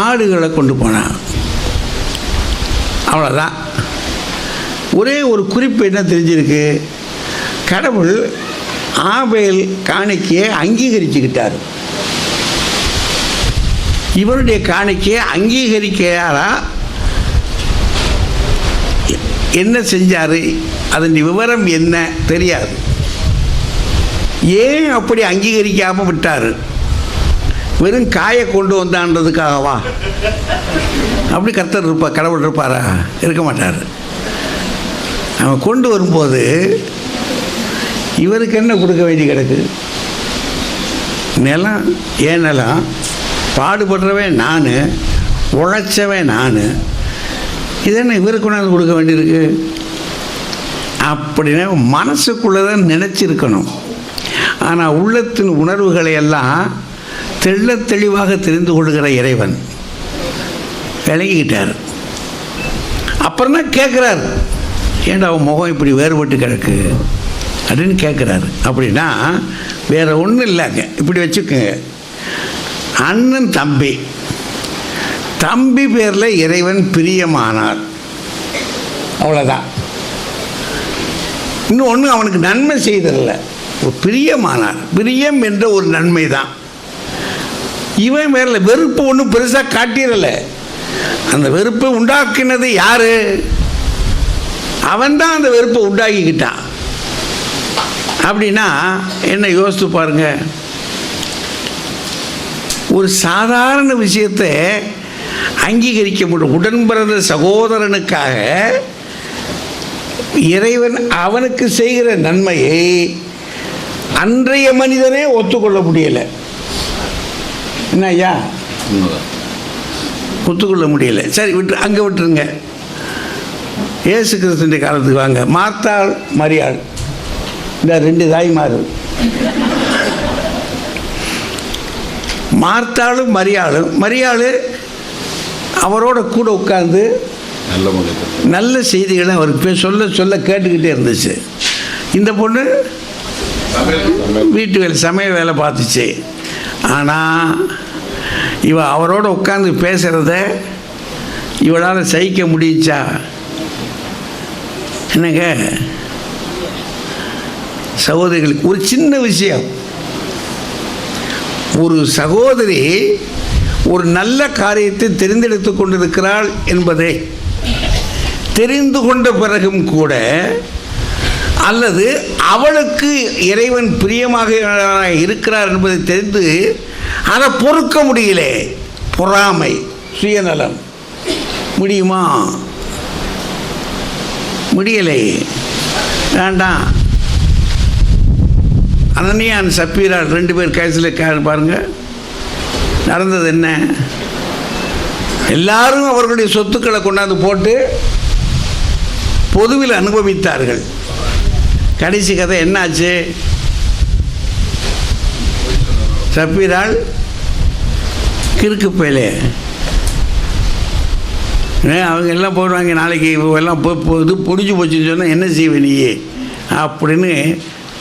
ஆடுகளை கொண்டு போனான். அவ்வளோதான். ஒரே ஒரு குறிப்பு என்ன தெரிஞ்சிருக்கு, கடவுள் ஆபேல் காணிக்கையை அங்கீகரிச்சுக்கிட்டார். இவருடைய காணிக்கையை அங்கீகரிக்கையாரா என்ன செஞ்சார், அதன் விவரம் என்ன தெரியாது. ஏன் அப்படி அங்கீகரிக்காமல் விட்டார்? வெறும் காயை கொண்டு வந்தான்றதுக்காகவா? அப்படி கர்த்தர் இருப்பார், கடவுள் இருப்பாரா? இருக்க மாட்டார். அவன் கொண்டு வரும்போது இவருக்கு என்ன கொடுக்க வேண்டி கிடக்கு? நிலம் ஏன் நிலம், பாடுபடுறவன் நான், உழைச்சவன் நான், இதென்ன இவருக்கு கொண்டாந்து கொடுக்க வேண்டியிருக்கு அப்படின்னு மனசுக்குள்ளே தான் நினச்சிருக்கணும். ஆனால் உள்ளத்தின் உணர்வுகளை எல்லாம் தெள்ள தெளிவாக தெரிந்து கொள்கிற இறைவன் விளங்கிக்கிட்டார். அப்புறம் தான் கேட்குறாரு, ஏன்டா அவன் முகம் இப்படி வேறுபட்டு கிடக்கு அப்படின்னு கேட்குறாரு. அப்படின்னா வேற ஒன்றும் இல்லைங்க, இப்படி வச்சுக்கோங்க, அண்ணன் தம்பி, தம்பி பேரில் இறைவன் பிரியமானார், அவ்வளோதான். இன்னும் ஒன்று அவனுக்கு நன்மை செய்ததில்லை, பிரியமானார். பிரியம் என்ற ஒரு நன்மை தான். இவன் பேரில் வெறுப்பு ஒன்றும் பெருசாக காட்டிடலை. அந்த வெறுப்பை உண்டாக்கினது யாரு? அவன் தான் அந்த வெறுப்பை உண்டாக்கிக்கிட்டான். அப்படின்னா என்ன யோசித்து பாருங்க. ஒரு சாதாரண விஷயத்தை அங்கீகரிக்க முடியும். உடன் பிறந்த சகோதரனுக்காக இறைவன் அவனுக்கு செய்கிற நன்மையை அன்றைய மனிதனே ஒத்துக்கொள்ள முடியலை. என்ன ஐயா, ஒத்துக்கொள்ள முடியலை. சரி விட்டு அங்கே விட்டுருங்க. இயேசு கிறிஸ்துவின் காலத்துக்கு வாங்க. மார்த்தாள் மரியாள், இந்த 2 தாய்மார்கள். மார்த்தாளும் மரியாளும், மரியாள் அவரோட கூட உட்கார்ந்து நல்ல செய்திகளை அவருக்கு சொல்ல சொல்ல கேட்டுக்கிட்டே இருந்துச்சு. இந்த பொண்ணு வீட்டு வேலை, சமையல் வேலை பார்த்துச்சு. ஆனால் இவ அவரோட உட்கார்ந்து பேசுகிறத இவளால் சகிக்க முடியுச்சா? என்னங்க சகோதரிகளுக்கு ஒரு சின்ன விஷயம், ஒரு சகோதரி ஒரு நல்ல காரியத்தை தெரிந்தெடுத்து கொண்டிருக்கிறாள் என்பதை தெரிந்து கொண்ட பிறகும் கூட, அல்லது அவளுக்கு இறைவன் பிரியமாக இருக்கிறார் என்பதை தெரிந்து அதை பொறுக்க முடியல. பொறாமை, சுயநலம், முடியுமா? முடியலை. வேண்டாம். அனனியான் சப்பீரால் 2 பேர் கேஸில் பாருங்க நடந்தது என்ன. எல்லாரும் அவர்களுடைய சொத்துக்களை கொண்டாந்து போட்டு பொதுவில் அனுபவித்தார்கள். கடைசி கதை என்னாச்சு? சப்பீரால் கிறுக்கு பயலே, அவங்க எல்லாம் போடுவாங்க, நாளைக்கு எல்லாம் இது பொடிஞ்சு போச்சுன்னு சொன்னால் என்ன செய்வே நீ அப்படின்னு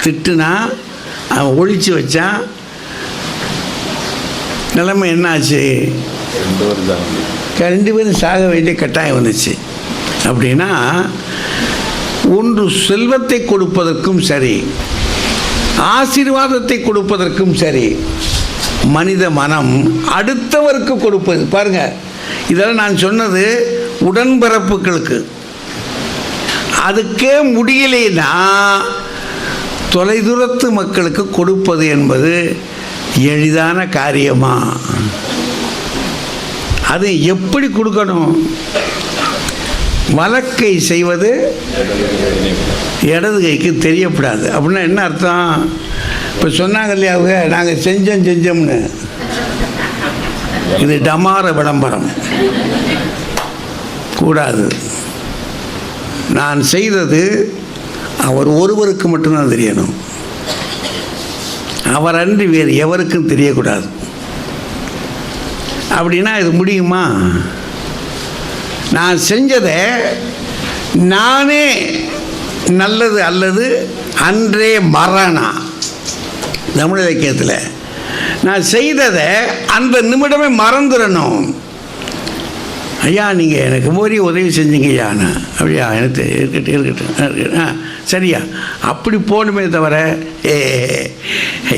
திட்டுனா, அவன் ஒழிச்சு வச்சான். நிலைமை என்னாச்சு? 2 பேரும் சாக வேண்டிய கட்டாயம் வந்துச்சு. அப்படின்னா ஒன்று செல்வத்தை கொடுப்பதற்கும் சரி, ஆசீர்வாதத்தை கொடுப்பதற்கும் சரி, மனித மனம் அடுத்தவருக்கு கொடுப்பது. பாருங்க, இதெல்லாம் நான் சொன்னது உடன்பிறப்புகளுக்கு. அதுக்கே முடியலைன்னா தொலைதூரத்து மக்களுக்கு கொடுப்பது என்பது எளிதான காரியமா? அது எப்படி கொடுக்கணும்? வலக்கை செய்வது இடது கைக்கு தெரியப்படாது. அப்படின்னா என்ன அர்த்தம்? இப்போ சொன்னாங்க இல்லையா, அவங்க நாங்கள் செஞ்சோம்னு, இது டமார விளம்பரம் கூடாது. நான் செய்தது அவர் ஒருவருக்கு மட்டும்தான் தெரியணும், அவர் அன்றி வேறு எவருக்கும் தெரியக்கூடாது. அப்படின்னா இது முடியுமா? நான் செஞ்சதை நானே நல்லது அல்லது அன்றே மரணா, தமிழ் இலக்கியத்தில் நான் செய்ததை அந்த நிமிடமே மறந்துடணும். ஐயா நீங்கள் எனக்கு மோரி உதவி செஞ்சீங்க ஐயாண்ணா, அப்படியா, எனக்கு இருக்கட்டும் சரியா, அப்படி போகணுமே தவிர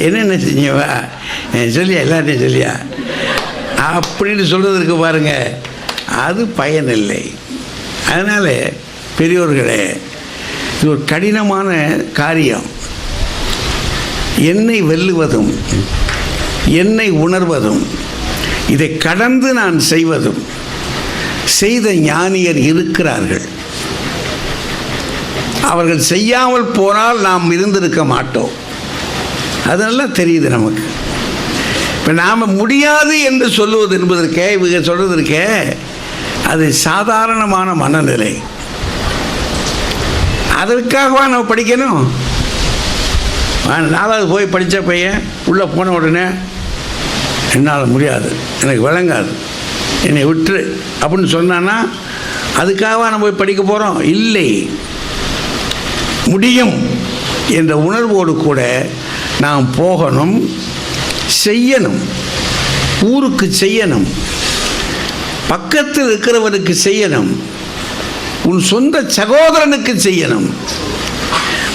என்னென்ன செஞ்சவா சொல்லியா, எல்லாத்தையும் சொல்லியா அப்படின்னு சொல்கிறதுக்கு பாருங்க, அது பயனில்லை. அதனால் பெரியோர்களே, இது ஒரு கடினமான காரியம். என்னை வெல்லுவதும் என்னை உணர்வதும் இதை கடந்து நான் செய்வதும் செய்த ஞானியர் இருக்கிறார்கள். அவர்கள் செய்யாமல் போனால் நாம் இருந்திருக்க மாட்டோம். அதெல்லாம் தெரியுது நமக்கு. இப்போ நாம் முடியாது என்று சொல்லுவது என்பதற்கே, இவங்க சொல்றதற்கே, அது சாதாரணமான மனநிலை. அதற்காகவா நம்ம படிக்கணும்? 4வது போய் படித்த பையன் உள்ளே போன உடனே என்னால் முடியாது, எனக்கு விளங்காது, என்னை விட்டுரு அப்படின்னு சொன்னான்னா அதுக்காகவா நம்ம போய் படிக்க போகிறோம்? இல்லை. முடியும் என்ற உணர்வோடு கூட நாம் போகணும், செய்யணும், ஊருக்கு செய்யணும், பக்கத்தில் இருக்கிறவனுக்கு செய்யணும், உன் சொந்த சகோதரனுக்கு செய்யணும்.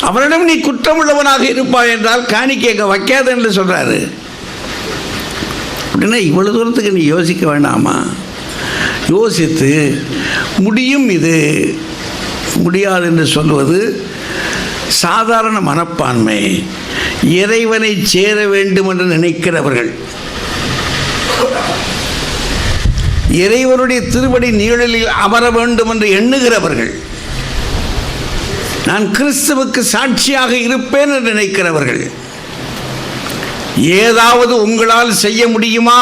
அவரிடம் நீ குற்றமுள்ளவனாக இருப்பாய் என்றால் காணிக்கை வைக்காத என்று சொல்றாரு. அப்படின்னா இவ்வளவு தூரத்துக்கு நீ யோசிக்க வேண்டாமா? யோசித்து முடியும், இது முடியாது என்று சொல்வது சாதாரண மனப்பான்மை. இறைவனை சேர வேண்டும் என்று நினைக்கிறவர்கள், இறைவனுடைய திருவடி நீழலில் அமர வேண்டும் என்று எண்ணுகிறவர்கள், நான் கிறிஸ்துவுக்கு சாட்சியாக இருப்பேன் என்று நினைக்கிறவர்கள், ஏதாவது உங்களால் செய்ய முடியுமா?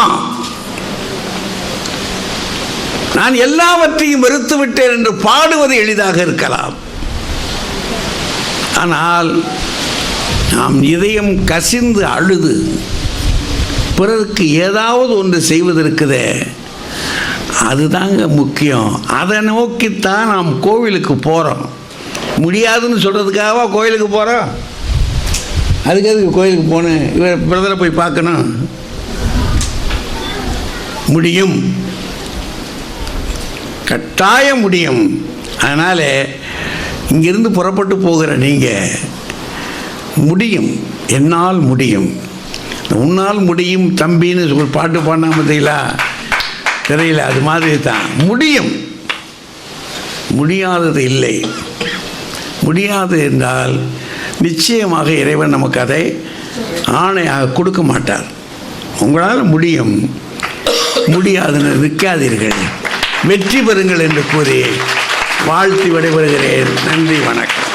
நான் எல்லாவற்றையும் வெறுத்து விட்டேன் என்று பாடுவது எளிதாக இருக்கலாம். ஆனால் நாம் இதயம் கசிந்து அழுது பிறருக்கு ஏதாவது ஒன்று செய்வதற்குதே, அதுதாங்க முக்கியம். அதை நோக்கித்தான் நாம் கோவிலுக்கு போகிறோம். முடியாதுன்னு சொல்கிறதுக்காகவா கோயிலுக்கு போகிறோம்? அதுக்கு எதுக்கு கோயிலுக்கு போகணும்? இவர் பிரதரை போய் பார்க்கணும்? முடியும், கட்டாயம் முடியும். அதனால் இங்கிருந்து புறப்பட்டு போகிற நீங்கள் முடியும், என்னால் முடியும், உன்னால் முடியும் தம்பின்னு ஒரு பாட்டு பாடினா பார்த்தீங்களா தெரியல, அது மாதிரி தான். முடியும், முடியாதது இல்லை. முடியாது என்றால் நிச்சயமாக இறைவன் நமக்கு அதை ஆணையாக கொடுக்க மாட்டார். உங்களால் முடியும், முடியாதுன்னு நிற்காதீர்கள், வெற்றி பெறுங்கள் என்று கூறி வாழ்த்தி விடைபெறுகிறேன். நன்றி, வணக்கம்.